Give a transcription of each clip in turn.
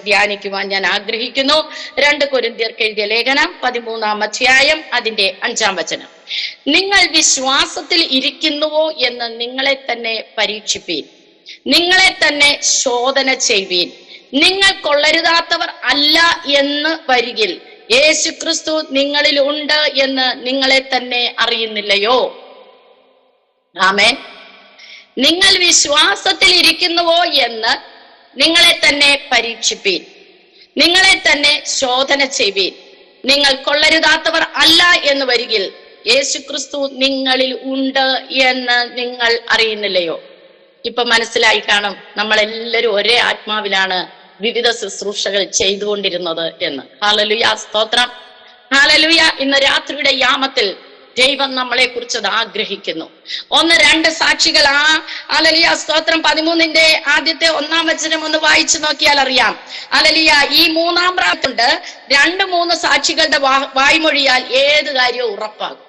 ധ്യാനിക്കുവാൻ ഞാൻ ആഗ്രഹിക്കുന്നു. 2 കൊരിന്ത്യർക്ക് എഴുതിയ ലേഖനം 13-ാം അധ്യായം അതിന്റെ 5-ാം വചനം. നിങ്ങൾ വിശ്വാസത്തിൽ ഇരിക്കുന്നുവോ എന്ന് നിങ്ങളെ തന്നെ പരീക്ഷിപ്പീൻ, നിങ്ങളെ തന്നെ ശോധന ചെയ്യുവീൻ. നിങ്ങൾ കൊള്ളരുതാത്തവർ അല്ല എന്ന് വരികിൽ യേശുക്രിസ്തു നിങ്ങളിൽ ഉണ്ട് എന്ന് നിങ്ങളെ തന്നെ അറിയുന്നില്ലയോ? ആമേൻ. നിങ്ങൾ വിശ്വാസത്തിൽ ഇരിക്കുന്നുവോ എന്ന് നിങ്ങളെ തന്നെ പരീക്ഷിപ്പീൻ, നിങ്ങളെ തന്നെ ശോധന ചെയ്യുവീൻ. നിങ്ങൾ കൊള്ളരുതാത്തവർ അല്ല എന്ന് വരികിൽ യേശുക്രിസ്തു നിങ്ങളിൽ ഉണ്ട് എന്ന് നിങ്ങൾ അറിയുന്നില്ലയോ? ഇപ്പൊ മനസ്സിലായി കാണും, നമ്മളെല്ലാവരും ഒരേ ആത്മാവിലാണ് വിവിധ ശുശ്രൂഷകൾ ചെയ്തുകൊണ്ടിരുന്നത് എന്ന്. ഹല്ലേലൂയ, സ്തോത്രം, ഹല്ലേലൂയ. ഇന്ന് രാത്രിയുടെ യാമത്തിൽ ദൈവം നമ്മളെ കുറിച്ച് അത് ആഗ്രഹിക്കുന്നു. 1-2 സാക്ഷികൾ ഹല്ലേലൂയ, സ്തോത്രം. 13-ന്റെ ആദ്യത്തെ 1-ാം വചനം ഒന്ന് വായിച്ചു നോക്കിയാൽ അറിയാം. ഹല്ലേലൂയ, ഈ 3-ാം പ്രായത്തുണ്ട് 2-3 സാക്ഷികളുടെ വായ്മൊഴിയാൽ ഏത് കാര്യവും ഉറപ്പാകും.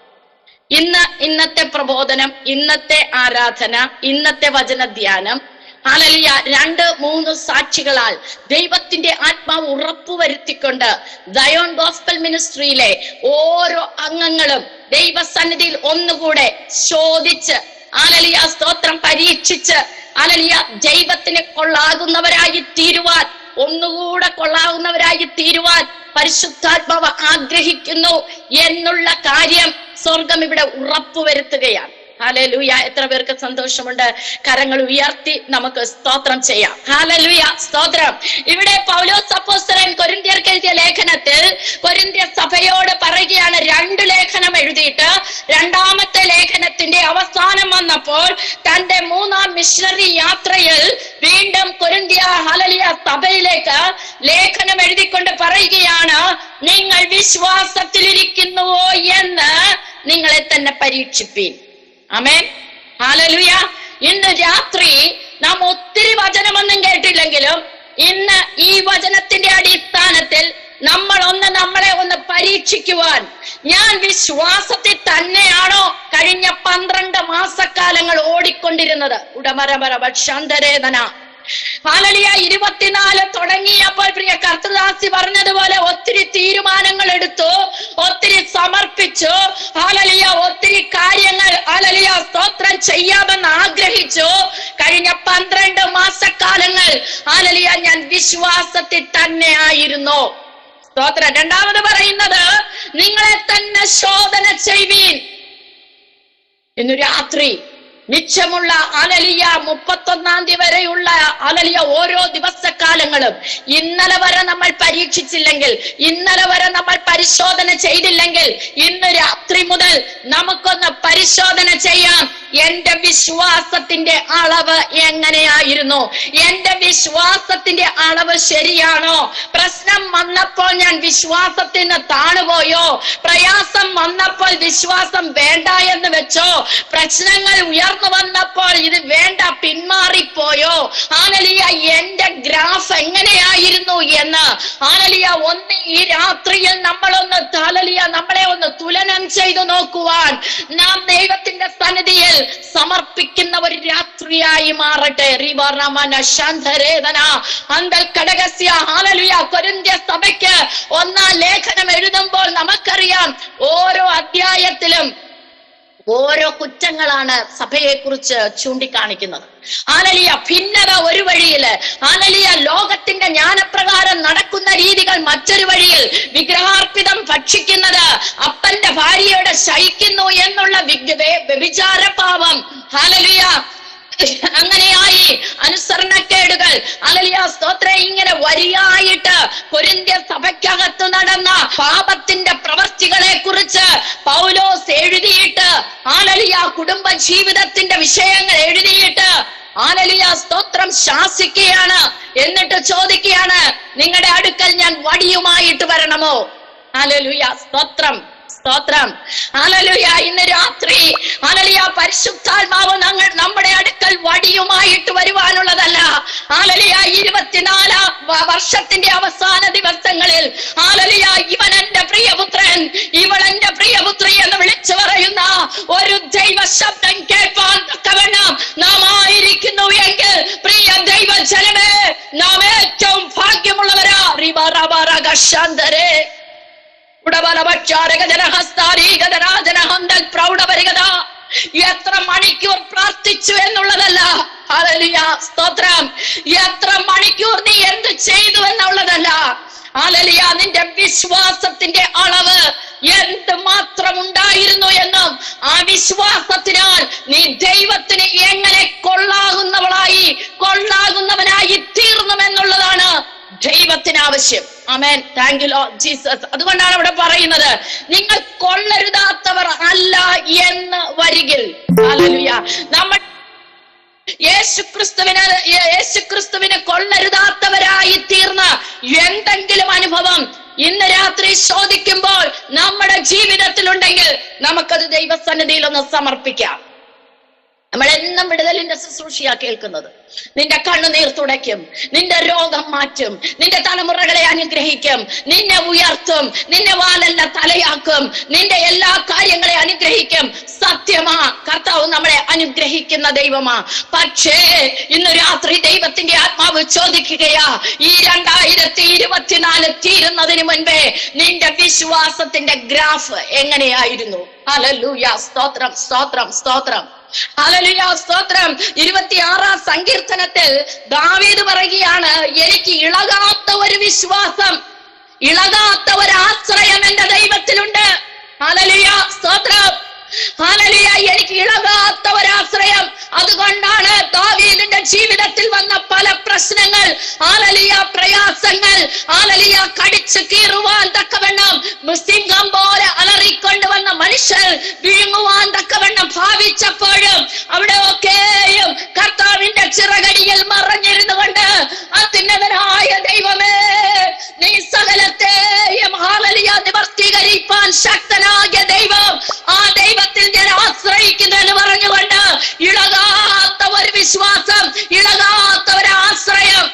ഇന്നത്തെ പ്രബോധനം, ഇന്നത്തെ ആരാധന, ഇന്നത്തെ വചനധ്യാനം, ഹല്ലേലൂയ, 2-3 സാക്ഷികളാൽ ദൈവത്തിന്റെ ആത്മാവ് ഉറപ്പുവരുത്തിക്കൊണ്ട് സയോൺ ഗോസ്പൽ മിനിസ്ട്രിയിലെ ഓരോ അംഗങ്ങളും ദൈവസന്നിധിയിൽ ഒന്നുകൂടെ ശോധിച്ച്, ഹല്ലേലൂയ, സ്തോത്രം, പരീക്ഷിച്ച്, ഹല്ലേലൂയ, ദൈവത്തിന് കൊള്ളാകുന്നവരായി തീരുവാൻ, ഒന്നുകൂടെ കൊള്ളാവുന്നവരായി തീരുവാൻ പരിശുദ്ധാത്മാവ് ആഗ്രഹിക്കുന്നു എന്നുള്ള കാര്യം സ്വർഗം ഇവിടെ ഉറപ്പുവരുത്തുകയാണ്. ഹല്ലേലൂയ. എത്ര പേർക്ക് സന്തോഷമുണ്ട്? കരങ്ങൾ ഉയർത്തി നമുക്ക് സ്തോത്രം ചെയ്യാം. ഹല്ലേലൂയ, സ്തോത്രം. ഇവിടെ പൗലോസ് അപ്പോസ്തലൻ കൊരിന്ത്യർക്ക് എഴുതിയ ലേഖനത്തിൽ കൊരിന്ത്യ സഭയോട് പറയുകയാണ്, 2 ലേഖനം എഴുതിയിട്ട് 2-ാമത്തെ ലേഖനത്തിന്റെ അവസാനം വന്നപ്പോൾ തന്റെ 3-ാം മിഷണറി യാത്രയിൽ വീണ്ടും കൊരിന്ത്യ ഹല്ലേലൂയ സഭയിലേക്ക് ലേഖനം എഴുതിക്കൊണ്ട് പറയുകയാണ്, നിങ്ങൾ വിശ്വാസത്തിലിരിക്കുന്നുവോ എന്ന് നിങ്ങളെ തന്നെ പരീക്ഷിപ്പീൻ. ആമേൻ, ഹല്ലേലൂയ. ഇന്ന് രാത്രി നാം ഒത്തിരി വചനമൊന്നും കേട്ടില്ലെങ്കിലും ഇന്ന് ഈ വചനത്തിന്റെ അടിസ്ഥാനത്തിൽ നമ്മളെ ഒന്ന് പരീക്ഷിക്കുവാൻ, ഞാൻ വിശ്വാസത്തിൽ തന്നെയാണോ കഴിഞ്ഞ 12 മാസക്കാലങ്ങൾ ഓടിക്കൊണ്ടിരുന്നത്? ഉടമരമര ഭക്ഷാന്തരേതന ഹല്ലേലൂയ. 24 തുടങ്ങിയപ്പോൾ പ്രിയ കർത്തൃദാസി പറഞ്ഞതുപോലെ ഒത്തിരി തീരുമാനങ്ങൾ എടുത്തു, ഒത്തിരി സമർപ്പിച്ചു, ഹല്ലേലൂയ, ഒത്തിരി കാര്യങ്ങൾ ഹല്ലേലൂയ സ്തോത്രം ചെയ്യാമെന്ന് ആഗ്രഹിച്ചു. കഴിഞ്ഞ 12 മാസക്കാലങ്ങൾ ഹല്ലേലൂയ ഞാൻ വിശ്വാസത്തിൽ തന്നെ ആയിരുന്നു. സ്തോത്രം. 2ാമത് പറയുന്നത്, നിങ്ങളെ തന്നെ ശോധന ചെയ്യുവീൻ. ഇന്ന് രാത്രി മിച്ചമുള്ള ഹല്ലേലൂയ 31-ാം തീയതി വരെയുള്ള ഹല്ലേലൂയ ഓരോ ദിവസക്കാലങ്ങളും ഇന്നലെ വരെ നമ്മൾ പരീക്ഷിച്ചില്ലെങ്കിൽ, ഇന്നലെ വരെ നമ്മൾ പരിശോധന ചെയ്തില്ലെങ്കിൽ, ഇന്ന് രാത്രി മുതൽ നമുക്കൊന്ന് പരിശോധന ചെയ്യാം. എന്റെ വിശ്വാസത്തിന്റെ അളവ് എങ്ങനെയായിരുന്നു? എന്റെ വിശ്വാസത്തിന്റെ അളവ് ശരിയാണോ? പ്രശ്നം വന്നപ്പോൾ ഞാൻ വിശ്വാസത്തിന് താണുപോയോ? പ്രയാസം വന്നപ്പോൾ വിശ്വാസം വേണ്ട എന്ന് വെച്ചോ? പ്രശ്നങ്ങൾ ഉയർന്നു വന്നപ്പോൾ ഇത് വേണ്ട പിന്മാറിപ്പോയോ? ഹല്ലേലൂയ, എന്റെ ഗ്രാഫ് എങ്ങനെയായിരുന്നു എന്ന് ഹല്ലേലൂയ ഒന്ന് ഈ രാത്രിയിൽ നമ്മളൊന്ന് ഹല്ലേലൂയ നമ്മളെ ഒന്ന് തുലനം ചെയ്തു നോക്കുവാൻ നാം ദൈവത്തിന്റെ സന്നിധിയിൽ സമർപ്പിക്കുന്ന ഒരു രാത്രിയായി മാറട്ടെ. കൊരിന്ത്യ സഭയ്ക്ക് 1-ാം ലേഖനം എഴുതുമ്പോൾ നമുക്കറിയാം, ഓരോ അധ്യായത്തിലും ഓരോ കുറ്റങ്ങളാണ് സഭയെ കുറിച്ച് ചൂണ്ടിക്കാണിക്കുന്നത്. ഹല്ലേലൂയ, ഭിന്നത ഒരു വഴിയില്, ഹല്ലേലൂയ ലോകത്തിന്റെ ജ്ഞാനപ്രകാരം നടക്കുന്ന രീതികൾ മറ്റൊരു വഴിയിൽ, വിഗ്രഹാർപ്പിതം ഭക്ഷിക്കുന്നത്, അപ്പന്റെ ഭാര്യയോട് ശയിക്കുന്നു എന്നുള്ള വ്യഭിചാരപാപം, ഹല്ലേലൂയ അങ്ങനെയായി അനുസരണക്കേടുകൾ, ഹല്ലേലൂയ സ്തോത്രം, ഇങ്ങനെ വരിയായിട്ട് കൊരിന്ത്യ സഭയ്ക്കകത്ത് നടന്ന പാപത്തിന്റെ പ്രവൃത്തികളെ കുറിച്ച് പൗലോസ് എഴുതിയിട്ട്, ഹല്ലേലൂയ കുടുംബ ജീവിതത്തിന്റെ വിഷയങ്ങൾ എഴുതിയിട്ട് ഹല്ലേലൂയ സ്തോത്രം ശാസിക്കുകയാണ്. എന്നിട്ട് ചോദിക്കുകയാണ്, നിങ്ങളുടെ അടുക്കൽ ഞാൻ വടിയുമായിട്ട് വരണമോ? ഹല്ലേലൂയ സ്തോത്രം, സ്തോത്രം, ഹല്ലേലൂയ. ഇന്ന് രാത്രി ഹല്ലേലൂയ പരിശുദ്ധാത്മാവ് നമ്മുടെ അടുക്കൽ വടിയുമായിട്ട് വരുവാനുള്ളതല്ല. ഹല്ലേലൂയ 24 വർഷത്തിന്റെ അവസാന ദിവസങ്ങളിൽ ഹല്ലേലൂയ ഇവൻ എന്റെ പ്രിയപുത്രൻ, ഇവൾ എന്റെ പ്രിയപുത്രി എന്ന് വിളിച്ചു പറയുന്ന ഒരു ദൈവ ശബ്ദം കേൾപ്പാൻ തക്കവണ്ണം നാം ആയിരിക്കുന്നു എങ്കിൽ പ്രിയ ദൈവജനമേ, നാം ഏറ്റവും ഭാഗ്യം ശാന്തരേ എത്ര മണിക്കൂർ പ്രാർത്ഥിച്ചു എന്നുള്ളതല്ല, ഹല്ലേലൂയ സ്തോത്രം, എത്ര മണിക്കൂർ നീ എന്ത് ചെയ്തു എന്നുള്ളതല്ല, ഹല്ലേലൂയ നിന്റെ വിശ്വാസത്തിന്റെ അളവ് എന്ത് മാത്രം ഉണ്ടായിരുന്നു എന്നും ആ വിശ്വാസത്തിനാൽ നീ ദൈവത്തിന് എങ്ങനെ കൊള്ളാകുന്നവനായി തീർന്നുമെന്നുള്ളതാണ് ദൈവത്തിന് ആവശ്യം. Amen. Thank you Lord Jesus. അതുകൊണ്ടാണ് അവിടെ പറയുന്നത്, നിങ്ങൾ കൊള്ളരുതാത്തവർ അല്ല എന്ന് വരികിൽ, ഹല്ലേലൂയ, നമ്മൾ യേശുക്രിസ്തുവിനെ കൊള്ളരുതാത്തവരായി തീർന്ന എന്തെങ്കിലും അനുഭവം ഇന്ന് രാത്രി ചോദിക്കുമ്പോൾ നമ്മുടെ ജീവിതത്തിലുണ്ടെങ്കിൽ നമുക്കത് ദൈവസന്നിധിയിൽ ഒന്ന് സമർപ്പിക്കാം. നമ്മളെന്നും വിടുതലിന്റെ ശുശ്രൂഷയാ കേൾക്കുന്നത്. നിന്റെ കണ്ണുനീർ തുടയ്ക്കും, നിന്റെ രോഗം മാറ്റും, നിന്റെ തലമുറകളെ അനുഗ്രഹിക്കും, നിന്നെ ഉയർത്തും, നിന്നെ വാലല്ല തലയാക്കും, നിന്റെ എല്ലാ കാര്യങ്ങളെ അനുഗ്രഹിക്കും. സത്യമാ, കർത്താവ് നമ്മളെ അനുഗ്രഹിക്കുന്ന ദൈവമാ. പക്ഷേ ഇന്ന് രാത്രി ദൈവത്തിന്റെ ആത്മാവ് ചോദിക്കുകയാ, ഈ 2024 തീരുന്നതിന് മുൻപേ നിന്റെ വിശ്വാസത്തിന്റെ ഗ്രാഫ് എങ്ങനെയായിരുന്നു? ഹല്ലേലൂയ സ്തോത്രം, സ്തോത്രം, സ്തോത്രം, ഹല്ലേലൂയ സ്തോത്രം. 26-ാം സങ്കീർത്തനത്തിൽ ദാവീദ് പറയുകയാണ്, എനിക്ക് ഇളകാത്ത ഒരു വിശ്വാസം, ഇളകാത്ത ഒരു ആശ്രയം എന്റെ ദൈവത്തിലുണ്ട്. ഹല്ലേലൂയ സ്തോത്രം, ഹല്ലേലൂയ, എനിക്ക് ഇളകാത്ത ഒരാശ്രയം. അതുകൊണ്ടാണ് ദാവീദിന്റെ ജീവിതത്തിൽ വന്ന പല പ്രശ്നങ്ങൾ, ഹല്ലേലൂയ പ്രയാസങ്ങൾ, ഹല്ലേലൂയ കടിച്ചു കീറുവാൻ തക്കവണ്ണം സിംഹം പോലെ അലറിക്കൊണ്ടുവന്ന മനുഷ്യർ വിഴുങ്ങുവാൻ തക്കവണ്ണം ഭാവിച്ചപ്പോഴും അവിടെ ഒക്കെയും കർത്താവിന്റെ ചിറകടിയിൽ മറഞ്ഞിരുന്നു കൊണ്ട്, അത്യുന്നതനായ ദൈവമേ, നീ സകലത്തെയും ഹല്ലേലൂയ നിവർത്തീകരിപ്പാൻ ശക്തനായ ദൈവം, ആ ദൈവത്തിൽ ഞാൻ ആശ്രയിക്കുന്നു എന്ന് പറഞ്ഞുകൊണ്ട് ഇളകാത്ത ഒരു വിശ്വാസം, ഇളകാത്ത ഒരു ആശ്രയം,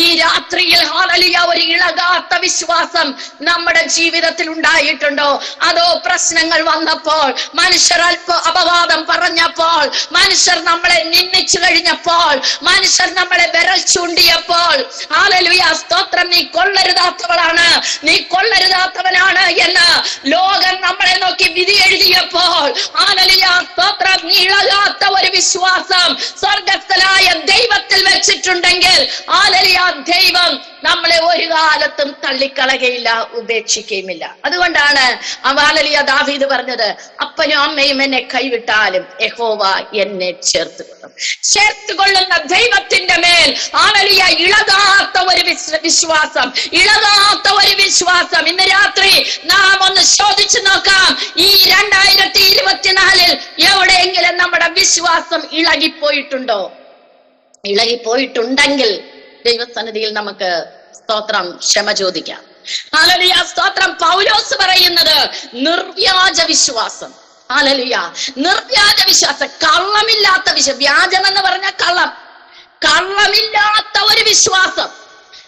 ഈ രാത്രിയിൽ ഹല്ലേലൂയ ഒരു ഇളകാത്ത വിശ്വാസം നമ്മുടെ ജീവിതത്തിൽ ഉണ്ടായിട്ടുണ്ടോ? അതോ പ്രശ്നങ്ങൾ വന്നപ്പോൾ, മനുഷ്യർ അല്പ അപവാദം പറഞ്ഞപ്പോൾ, മനുഷ്യർ നമ്മളെ നിന്ദിച്ചു കഴിഞ്ഞപ്പോൾ, മനുഷ്യർ നമ്മളെ വിരൽ ചൂണ്ടിയപ്പോൾ, ഹല്ലേലൂയ സ്തോത്രം, നീ കൊള്ളരുതാത്തവളാണ്, നീ കൊള്ളരുതാത്തവനാണ് എന്ന് ലോകം നമ്മളെ നോക്കി വിധി എഴുതിയപ്പോൾ, ഹല്ലേലൂയ സ്തോത്രം, നീ ഇളകാത്ത ഒരു വിശ്വാസം സ്വർഗ്ഗസ്ഥനായ ദൈവത്തിൽ വെച്ചിട്ടുണ്ടെങ്കിൽ, ഹല്ലേലൂയ ദൈവം നമ്മളെ ഒരു കാലത്തും തള്ളിക്കളകയില്ല, ഉപേക്ഷിക്കുകയുമില്ല. അതുകൊണ്ടാണ് ഹല്ലേലൂയ ദാവീദ് പറഞ്ഞത്, അപ്പനും അമ്മയും എന്നെ കൈവിട്ടാലും യഹോവ എന്നെ ചേർത്തുകൊള്ളുന്ന ദൈവത്തിന്റെ മേൽ ഹല്ലേലൂയ ഇളകാത്ത ഒരു വിശ്വാസം, ഇളകാത്ത ഒരു വിശ്വാസം. ഇന്ന് രാത്രി നാം ഒന്ന് ചോദിച്ചു നോക്കാം, ഈ 2024 എവിടെയെങ്കിലും നമ്മുടെ വിശ്വാസം ഇളകിപ്പോയിട്ടുണ്ടോ? ഇളകിപ്പോയിട്ടുണ്ടെങ്കിൽ ദൈവസന്നിധിയിൽ നമുക്ക് സ്തോത്രം ക്ഷമ ചോദിക്കാം. ഹല്ലേലൂയ സ്തോത്രം. പൗലോസ് പറയുന്നത് നിർവ്യാജ വിശ്വാസം, ഹല്ലേലൂയ നിർവ്യാജ വിശ്വാസം, കള്ളമില്ലാത്ത വിശ്വാസം. വ്യാജം എന്ന് പറഞ്ഞ കള്ളം, കള്ളമില്ലാത്ത ഒരു വിശ്വാസം.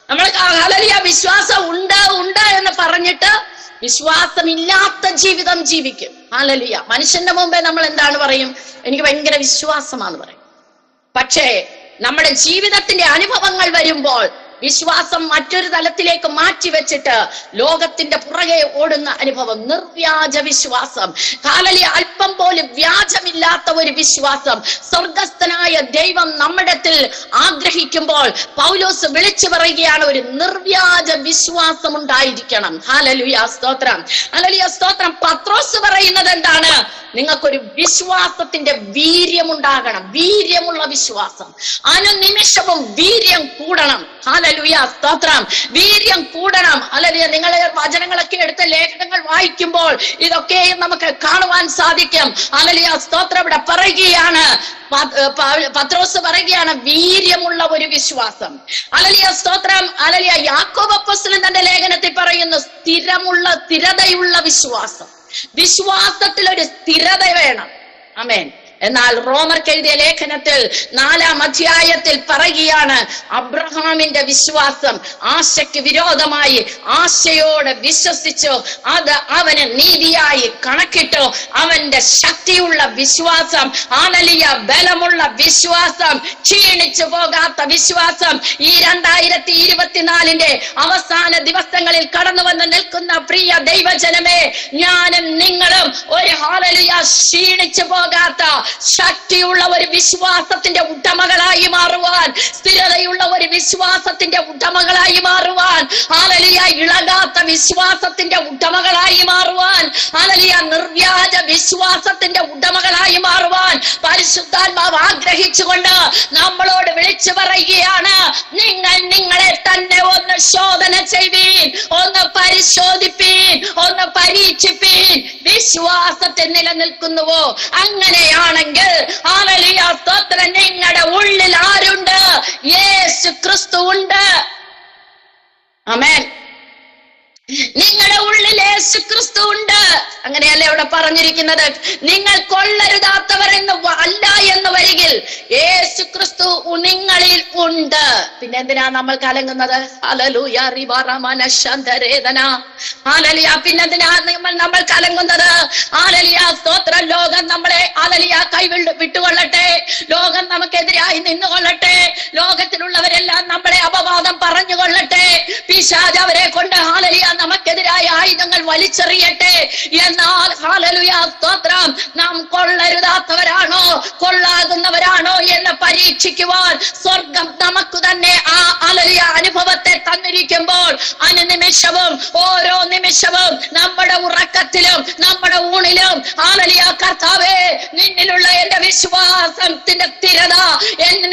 നമ്മൾ ഹല്ലേലൂയ വിശ്വാസം ഉണ്ട് എന്ന് പറഞ്ഞിട്ട് വിശ്വാസമില്ലാത്ത ജീവിതം ജീവിക്കും. ഹല്ലേലൂയ. മനുഷ്യന്റെ മുമ്പേ നമ്മൾ എന്താണ് പറയും? എനിക്ക് ഭയങ്കര വിശ്വാസമാണെന്ന് പറയും. പക്ഷേ നമ്മുടെ ജീവിതത്തിന്റെ അനുഭവങ്ങൾ വരുമ്പോൾ വിശ്വാസം മറ്റൊരു തലത്തിലേക്ക് മാറ്റിവെച്ചിട്ട് ലോകത്തിന്റെ പുറകെ ഓടുന്ന അനുഭവം, നിർവ്യാജ വിശ്വാസം, ഹല്ലേലൂയ അല്പം പോലും വ്യാജമില്ലാത്ത ഒരു വിശ്വാസം സ്വർഗ്ഗസ്ഥനായ ദൈവം നമ്മിടത്തിൽ ആഗ്രഹിക്കുമ്പോൾ പൗലോസ് വിളിച്ചു പറയുകയാണ്, ഒരു നിർവ്യാജ വിശ്വാസം ഉണ്ടായിരിക്കണം. ഹല്ലേലൂയ സ്തോത്രം, ഹല്ലേലൂയ സ്തോത്രം. പത്രോസ് പറയുന്നത് എന്താണ്? നിങ്ങൾക്കൊരു വിശ്വാസത്തിന്റെ വീര്യമുണ്ടാകണം, വീര്യമുള്ള വിശ്വാസം. അനുനിമിഷവും വീര്യം കൂടണം. ഹല്ലേലൂയ സ്തോത്രം, വീര്യം കൂടണം. ഹല്ലേലൂയ. നിങ്ങൾ വചനങ്ങളൊക്കെ എടുത്ത് ലേഖനങ്ങൾ വായിക്കുമ്പോൾ ഇതൊക്കെയും നമുക്ക് കാണുവാൻ സാധിക്കും. ഹല്ലേലൂയ സ്തോത്രം. ഇവിടെ പറയുകയാണ്, പത്രോസ് പറയുകയാണ്, വീര്യമുള്ള ഒരു വിശ്വാസം. ഹല്ലേലൂയ സ്തോത്രം. ഹല്ലേലൂയ. യാക്കോബ് അപ്പോസ്തലൻ തന്റെ ലേഖനത്തിൽ പറയുന്നു, സ്ഥിരതയുള്ള വിശ്വാസം. വിശ്വാസത്തിൽ ഒരു സ്ഥിരത വേണം. ആമേൻ. എന്നാൽ റോമർക്ക് എഴുതിയ ലേഖനത്തിൽ 4-ാം അധ്യായത്തിൽ പറയുകയാണ്, അബ്രഹാമിന്റെ വിശ്വാസം ആശയ്ക്ക് വിരോധമായി ആശയോടെ വിശ്വസിച്ചു, അത് അവന് നീതിയായി കണക്കിട്ടു. അവന്റെ ശക്തിയുള്ള വിശ്വാസം, ഹല്ലേലൂയ, ബലമുള്ള വിശ്വാസം, ക്ഷീണിച്ചു പോകാത്ത വിശ്വാസം. ഈ 2024 അവസാന ദിവസങ്ങളിൽ കടന്നു വന്ന് നിൽക്കുന്ന പ്രിയ ദൈവജനമേ, ഞാനും നിങ്ങളും ഒരു ഹല്ലേലൂയ ക്ഷീണിച്ചു പോകാത്ത ശക്തിയുള്ള ഒരു വിശ്വാസത്തിന്റെ ഉടമകളായി മാറുവാൻ, സ്ഥിരതയുള്ള ഒരു വിശ്വാസത്തിന്റെ ഉടമകളായി മാറുവാൻ, ഹല്ലേലൂയ, ഇളകാത്ത വിശ്വാസത്തിന്റെ ഉടമകളായി മാറുവാൻ, ഹല്ലേലൂയ, നിർവ്യാജ വിശ്വാസത്തിന്റെ ഉടമകളായി മാറുവാൻ പരിശുദ്ധാത്മാവ് ആഗ്രഹിച്ചുകൊണ്ട് നമ്മളോട് വിളിച്ചു പറയുകയാണ്, നിങ്ങൾ നിങ്ങളെ തന്നെ ഒന്ന് ശോധന ചെയ്യുവീൻ, ഒന്ന് പരിശോധിപ്പീൻ, ഒന്ന് പരീക്ഷിപ്പീൻ. വിശ്വാസത്തിൽ നിലനിൽക്കുന്നുവോ? അങ്ങനെയാണെങ്കിൽ ഹല്ലേലൂയ, സ്തോത്രം, നിങ്ങളുടെ ഉള്ളിൽ ആരുണ്ട്? യേശു ക്രിസ്തു ഉണ്ട്. ആമേൻ. നിങ്ങളുടെ ഉള്ളിൽ യേശു ക്രിസ്തു ഉണ്ട്. അങ്ങനെയല്ലേ അവിടെ പറഞ്ഞിരിക്കുന്നത്? നിങ്ങൾ കൊള്ളരുതാത്തവർ എന്ന് അല്ല എന്ന് വരികിൽ യേശു ക്രിസ്തു നിങ്ങളിൽ ഉണ്ട്. പിന്നെ എന്തിനാ നമ്മൾ കലങ്ങുന്നത്? Hallelujah, റിബറമനശന്തരേദന, hallelujah. പിന്നെന്തിനാ നമ്മൾ കലങ്ങുന്നത്? ഹല്ലേലൂയ, സ്തോത്രം. ലോകം നമ്മളെ ഹല്ലേലൂയ വിട്ടുകൊള്ളട്ടെ, ലോകം നമുക്കെതിരായി നിന്നുകൊള്ളട്ടെ, ലോകത്തിലുള്ളവരെല്ലാം നമ്മളെ അപവാദം പറഞ്ഞുകൊള്ളട്ടെ, പിശാച് അവരെ കൊണ്ട് ഹല്ലേലൂയ നമുക്കെതിരായ ആയുധങ്ങൾ വലിച്ചെറിയട്ടെ. എന്നാൽ ഹല്ലേലൂയ, സ്തോത്രം, നാം കൊള്ളരുതാത്തവരാണോ കൊള്ളാകുന്നവരാണോ എന്ന് പരീക്ഷിക്കുവാൻ സ്വർഗം നമുക്ക് തന്നെ ആ ഹല്ലേലൂയ അനുഭവത്തെ തന്നിരിക്കുമ്പോൾ അനുനിമിഷവും ഓരോ നിമിഷവും നമ്മുടെ ഉറക്കത്തിലും നമ്മുടെ ഊണിലും ഹല്ലേലൂയ, കർത്താവേ, നിന്നിലുള്ള എന്റെ വിശ്വാസത്തിന്റെ സ്ഥിരത,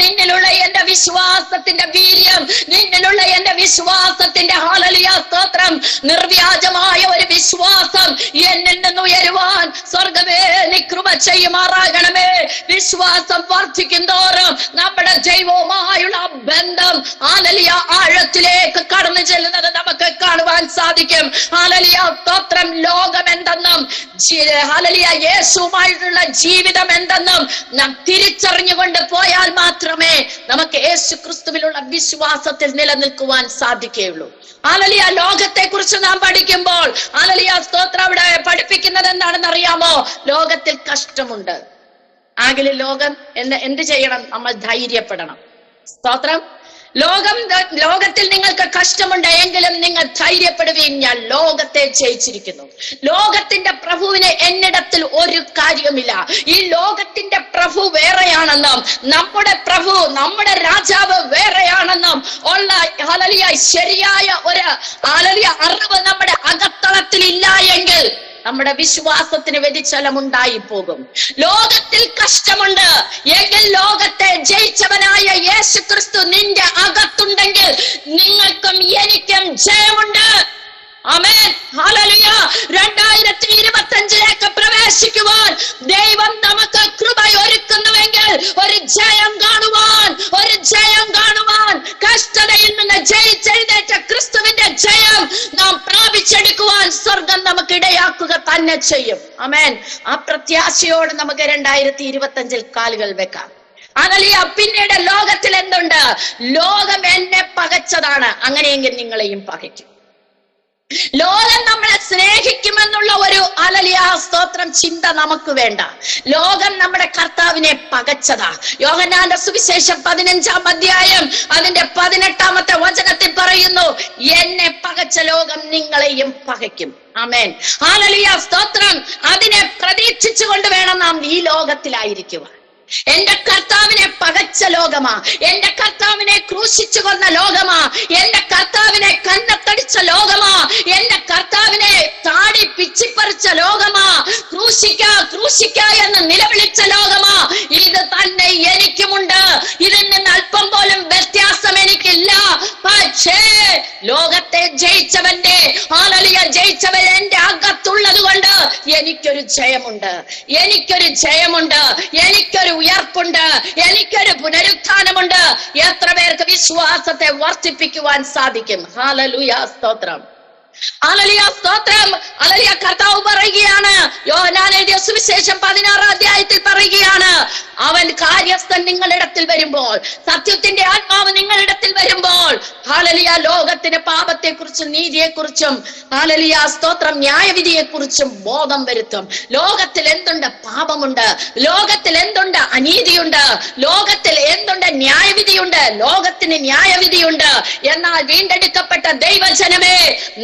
നിന്നിലുള്ള എന്റെ വിശ്വാസത്തിന്റെ വീര്യം, നിന്നിലുള്ള എന്റെ വിശ്വാസത്തിന്റെ ഹല്ലേലൂയ, സ്തോത്രം, നിർവ്യാജമായ ഒരു വിശ്വാസം എന്നിൽ നിന്ന് ഉയരുവാൻ സ്വർഗമേ നീ കൃപ ചെയ്യുമാറാകണമേ. വിശ്വാസം വർദ്ധിക്കും തോറും നമ്മുടെ ദൈവവുമായുള്ള ബന്ധം ഹല്ലേലൂയ ആഴത്തിലേക്ക് കടന്നു ചെല്ലുന്നത് നമുക്ക് കാണുവാൻ സാധിക്കും. ഹല്ലേലൂയ, സ്തോത്രം. ലോകം എന്തെന്നും ഹല്ലേലൂയ യേശുവുമായിട്ടുള്ള ജീവിതം എന്തെന്നും നാം തിരിച്ചറിഞ്ഞുകൊണ്ട് പോയാൽ മാത്രമേ നമുക്ക് യേശു ക്രിസ്തുവിലുള്ള വിശ്വാസത്തിൽ നിലനിൽക്കുവാൻ സാധിക്കുകയുള്ളൂ. ഹല്ലേലൂയ, ലോകത്തെ കുറിച്ച് നാം പഠിക്കുമ്പോൾ ഹല്ലേലൂയ, സ്തോത്രം, അവിടെ പഠിപ്പിക്കുന്നത് എന്താണെന്ന് അറിയാമോ? ലോകത്തിൽ കഷ്ടമുണ്ട്. ആകിൽ ലോകം എന്ത് ചെയ്യണം? നമ്മൾ ധൈര്യപ്പെടണം. സ്തോത്രം. ലോകത്തിൽ നിങ്ങൾക്ക് കഷ്ടമുണ്ട്, എങ്കിലും നിങ്ങൾ ധൈര്യപ്പെടുകയും, ഞാൻ ലോകത്തെ ജയിച്ചിരിക്കുന്നു. ലോകത്തിന്റെ പ്രഭുവിന് എന്നിടത്തിൽ ഒരു കാര്യമില്ല. ഈ ലോകത്തിന്റെ പ്രഭു വേറെയാണെന്നും നമ്മുടെ പ്രഭു, നമ്മുടെ രാജാവ് വേറെയാണെന്നും ഉള്ള ഹല്ലേലൂയ ശരിയായ ഒരു ഹല്ലേലൂയ അറിവ് നമ്മുടെ അകത്തളത്തിൽ ഇല്ല എങ്കിൽ നമ്മുടെ വിശ്വാസത്തിന് വ്യതിചലമുണ്ടായി പോകും. ലോകത്തിൽ കഷ്ടമുണ്ട് എങ്കിൽ ലോകത്തെ ജയിച്ചവനായ യേശു ക്രിസ്തു നിന്റെ അകത്തുണ്ടെങ്കിൽ നിങ്ങൾക്കും എനിക്കും ജയമുണ്ട്. ആമേൻ, ഹല്ലേലൂയ. 2025 പ്രവേശിക്കുവാൻ ദൈവം നമുക്ക് കൃപ ഒരുക്കുന്നുവെങ്കിൽ ഒരു ജയം കാണുവാൻ, കഷ്ടതയിൽ നിന്ന് ജയിച്ചെഴുന്നേറ്റ ക്രിസ്തുവിന്റെ ജയം നാം പ്രാപിച്ചെടുക്കുവാൻ സ്വർഗം നമുക്ക് ഇടയാക്കുക തന്നെ ചെയ്യും. ആമേൻ. ആ പ്രത്യാശയോട് നമുക്ക് 2025 കാലുകൾ വെക്കാം. ഹല്ലേലൂയ. പിന്നീട് ലോകത്തിൽ എന്തുണ്ട്? ലോകം എന്നെ പകച്ചതാണ്. അങ്ങനെയെങ്കിൽ നിങ്ങളെയും പകയ്ക്കും. ലോകം നമ്മളെ സ്നേഹിക്കുമെന്നുള്ള ഒരു ഹല്ലേലൂയ, സ്തോത്രം, ചിന്ത നമുക്ക് വേണ്ട. ലോകം നമ്മുടെ കർത്താവിനെ പകച്ചതാ. യോഹന്നാന്റെ സുവിശേഷം 15-ാം അധ്യായം അതിന്റെ 18-ാമത്തെ വചനത്തിൽ പറയുന്നു, എന്നെ പകച്ച ലോകം നിങ്ങളെയും പകയ്ക്കും. ആമേൻ, ഹല്ലേലൂയ, സ്തോത്രം. അതിനെ പ്രതീക്ഷിച്ചുകൊണ്ട് വേണം നാം ഈ ലോകത്തിലായിരിക്കുവാൻ. എന്റെ കർത്താവിനെ പകച്ച ലോകമാ, എന്റെ കർത്താവിനെ ക്രൂശിച്ചു കൊന്ന ലോകമാ, എന്റെ കർത്താവിനെ കന്നത്തടിച്ച ലോകമാ, എന്റെ കർത്താവിനെ താടി പിച്ചിപ്പറിച്ച ലോകമാ, ക്രൂശിക്ക എന്ന് നിലവിളിച്ച ലോകമാ. ഇത് തന്നെ എനിക്കുമുണ്ട്. ഇതിൽ നിന്ന് അല്പം പോലും വ്യത്യാസം എനിക്കില്ല. പക്ഷേ ലോകത്തെ ജയിച്ചവന്റെ ഹല്ലേലൂയ ജയിച്ചവൻ എന്റെ അകത്തുള്ളത് കൊണ്ട് എനിക്കൊരു ജയമുണ്ട്, എനിക്കൊരു ഉയർപ്പുണ്ട്, എനിക്കൊരു പുനരുത്ഥാനമുണ്ട്. എത്ര പേർക്ക് വിശ്വാസത്തെ വർദ്ധിപ്പിക്കുവാൻ സാധിക്കും? ഹല്ലേലൂയ, സ്തോത്രം. ഹല്ലേലൂയ സ്തോത്രം. ഹല്ലേലൂയ കർത്താവ് പറയുകയാണ്, യോഹന്നാൻ എഴുതിയ സുവിശേഷം 16 അധ്യായത്തിൽ പറയുകയാണ്, അവൻ കാര്യസ്ഥൻ നിങ്ങളിടത്തിൽ വരുമ്പോൾ, സത്യത്തിന്റെ ആത്മാവ് നിങ്ങളിടത്തിൽ വരുമ്പോൾ, ഹല്ലേലൂയ ലോകത്തിന്റെ പാപത്തെക്കുറിച്ചും നീതിയെക്കുറിച്ചും ഹല്ലേലൂയ സ്തോത്രം ന്യായവിധിയെക്കുറിച്ചും ബോധം വരുത്തും. ലോകത്തിൽ എന്തുണ്ട്? പാപമുണ്ട്. ലോകത്തിൽ എന്തുണ്ട്? അനീതിയുണ്ട്. ലോകത്തിൽ എന്തുണ്ട്? ന്യായവിധിയുണ്ട്. ലോകത്തിന് ന്യായവിധിയുണ്ട്. എന്നാൽ വീണ്ടെടുക്കപ്പെട്ട ദൈവജനമേ,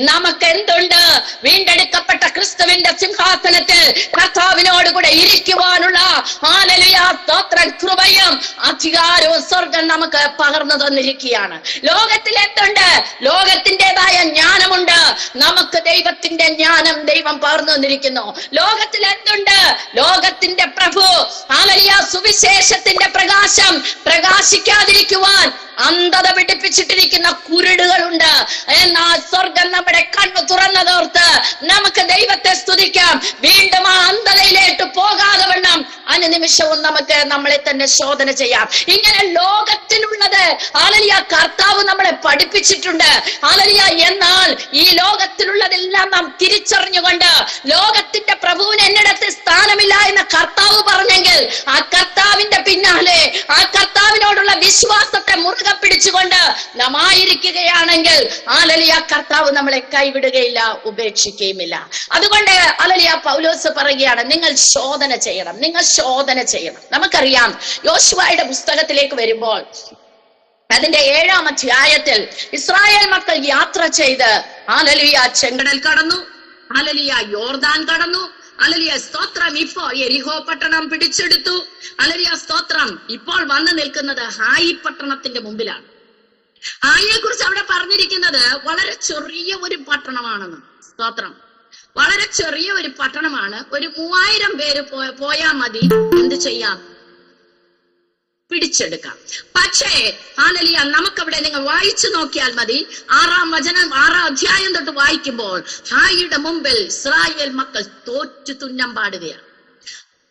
നമുക്ക് എന്തുണ്ട്? വീണ്ടെടുക്കപ്പെട്ട ക്രിസ്തുവിന്റെ സിംഹാസനത്തിൽ കർത്താവിനോടുകൂടെ ഇരിക്കുവാനുള്ള ഹല്ലേലൂയ സ്തോത്രം കൃപയും അധികാരവും സ്വർഗം നമുക്ക് പകർന്നു തന്നിരിക്കുകയാണ്. ലോകത്തിൽ എന്തുണ്ട്? ലോകത്തിൻ്റെതായ ജ്ഞാനമുണ്ട്. നമുക്ക് ദൈവത്തിന്റെ ജ്ഞാനം ദൈവം പകർന്നു തന്നിരിക്കുന്നു. ലോകത്തിൽ എന്തുണ്ട്? ലോകത്തിന്റെ പ്രഭു ഹല്ലേലൂയ സുവിശേഷത്തിന്റെ പ്രകാശം പ്രകാശിക്കാതിരിക്കുവാൻ അന്ധത പിടിപ്പിച്ചിട്ടിരിക്കുന്ന കുരുടുകളുണ്ട്. എന്നാൽ സ്വർഗം നമ്മുടെ കണ്ണു തുറന്നതോർത്ത് നമുക്ക് ദൈവത്തെ സ്തുതിക്കാം. വീണ്ടും ആ അന്ധതയിലേക്ക് പോകാതെ വണ്ണം അനുനിമിഷവും നമുക്ക് നമ്മളെ തന്നെ ശോധന ചെയ്യാം. ഇങ്ങനെ ലോകത്തിലുള്ളത് ഹല്ലേലൂയ കർത്താവ് നമ്മളെ പഠിപ്പിച്ചിട്ടുണ്ട്. ഹല്ലേലൂയ എന്നാൽ ഈ ലോകത്തിലുള്ളതെല്ലാം നാം തിരിച്ചറിഞ്ഞുകൊണ്ട് ലോകത്തിന്റെ പ്രഭുവിന് എന്നിടത്ത് സ്ഥാനമില്ല എന്ന് കർത്താവ് പറഞ്ഞെങ്കിൽ ആ കർത്താവിന്റെ പിന്നാലെ ആ കർത്താവിനോടുള്ള വിശ്വാസത്തെ മുറുകെ പിടിച്ചുകൊണ്ട് നാം ആയിരിക്കുകയാണെങ്കിൽ ഹല്ലേലൂയ കർത്താവ് നമ്മളെ കൈവിടുകയില്ല, ഉപേക്ഷിക്കുകയുമില്ല. അതുകൊണ്ട് ഹല്ലേലൂയ പൗലോസ് പറയുകയാണ്, നിങ്ങൾ ശോധന ചെയ്യണം, നിങ്ങൾ ശോധന ചെയ്യണം. നമുക്കറിയാം യോശുവയുടെ പുസ്തകത്തിലേക്ക് വരുമ്പോൾ അതിന്റെ 7-ാം അധ്യായത്തിൽ ഇസ്രായേൽ മക്കൾ യാത്ര ചെയ്ത് ഹല്ലേലൂയ ചെങ്കടൽ കടന്നു, ഹല്ലേലൂയ യോർദാൻ കടന്നു, ഹല്ലേലൂയ സ്തോത്രം. ഇപ്പോ യെരിഹോ പട്ടണം പിടിച്ചെടുത്തു. ഹല്ലേലൂയ സ്തോത്രം. ഇപ്പോൾ വന്നു നിൽക്കുന്നത് ഹായി പട്ടണത്തിന്റെ മുമ്പിലാണ്. ഹായിയെ കുറിച്ച് അവിടെ പറഞ്ഞിരിക്കുന്നത് വളരെ ചെറിയ ഒരു പട്ടണമാണെന്ന്. സ്തോത്രം. വളരെ ചെറിയ ഒരു പട്ടണമാണ്. ഒരു 3000 പേര് പോയാൽ മതി, എന്ത് ചെയ്യാം? പിടിച്ചെടുക്കാം. പക്ഷേ ഹല്ലേലൂയ നമുക്കവിടെ നിങ്ങൾ വായിച്ചു നോക്കിയാൽ മതി, 6-ാം അധ്യായം തൊട്ട് വായിക്കുമ്പോൾ ഹായിയുടെ മുമ്പിൽ ഇസ്രായേൽ മക്കൾ തോറ്റു തുന്നം പാടുകയാണ്.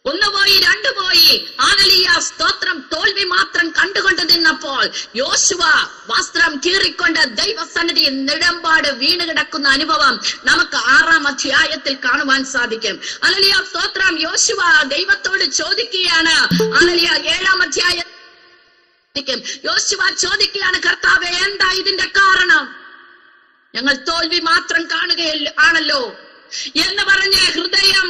1 പോയി 2 പോയി ഹല്ലേലൂയ സ്തോത്രം. തോൽവി മാത്രം കണ്ടുകൊണ്ട് നിന്നപ്പോൾ യോശുവ വസ്ത്രം കീറിക്കൊണ്ട് ദൈവസന്നിധിയിൽ നെടുമ്പാട് വീണ് കിടക്കുന്ന അനുഭവം നമുക്ക് 6-ാം അധ്യായത്തിൽ കാണുവാൻ സാധിക്കും. ഹല്ലേലൂയ സ്തോത്രം. യോശുവ ദൈവത്തോട് ചോദിക്കുകയാണ്. ഹല്ലേലൂയ 7-ാം അധ്യായം യോശുവ ചോദിക്കുകയാണ്, കർത്താവേ, എന്താ ഇതിന്റെ കാരണം? ഞങ്ങൾ തോൽവി മാത്രം കാണുകയാണല്ലോ എന്ന് പറഞ്ഞ് ഹൃദയം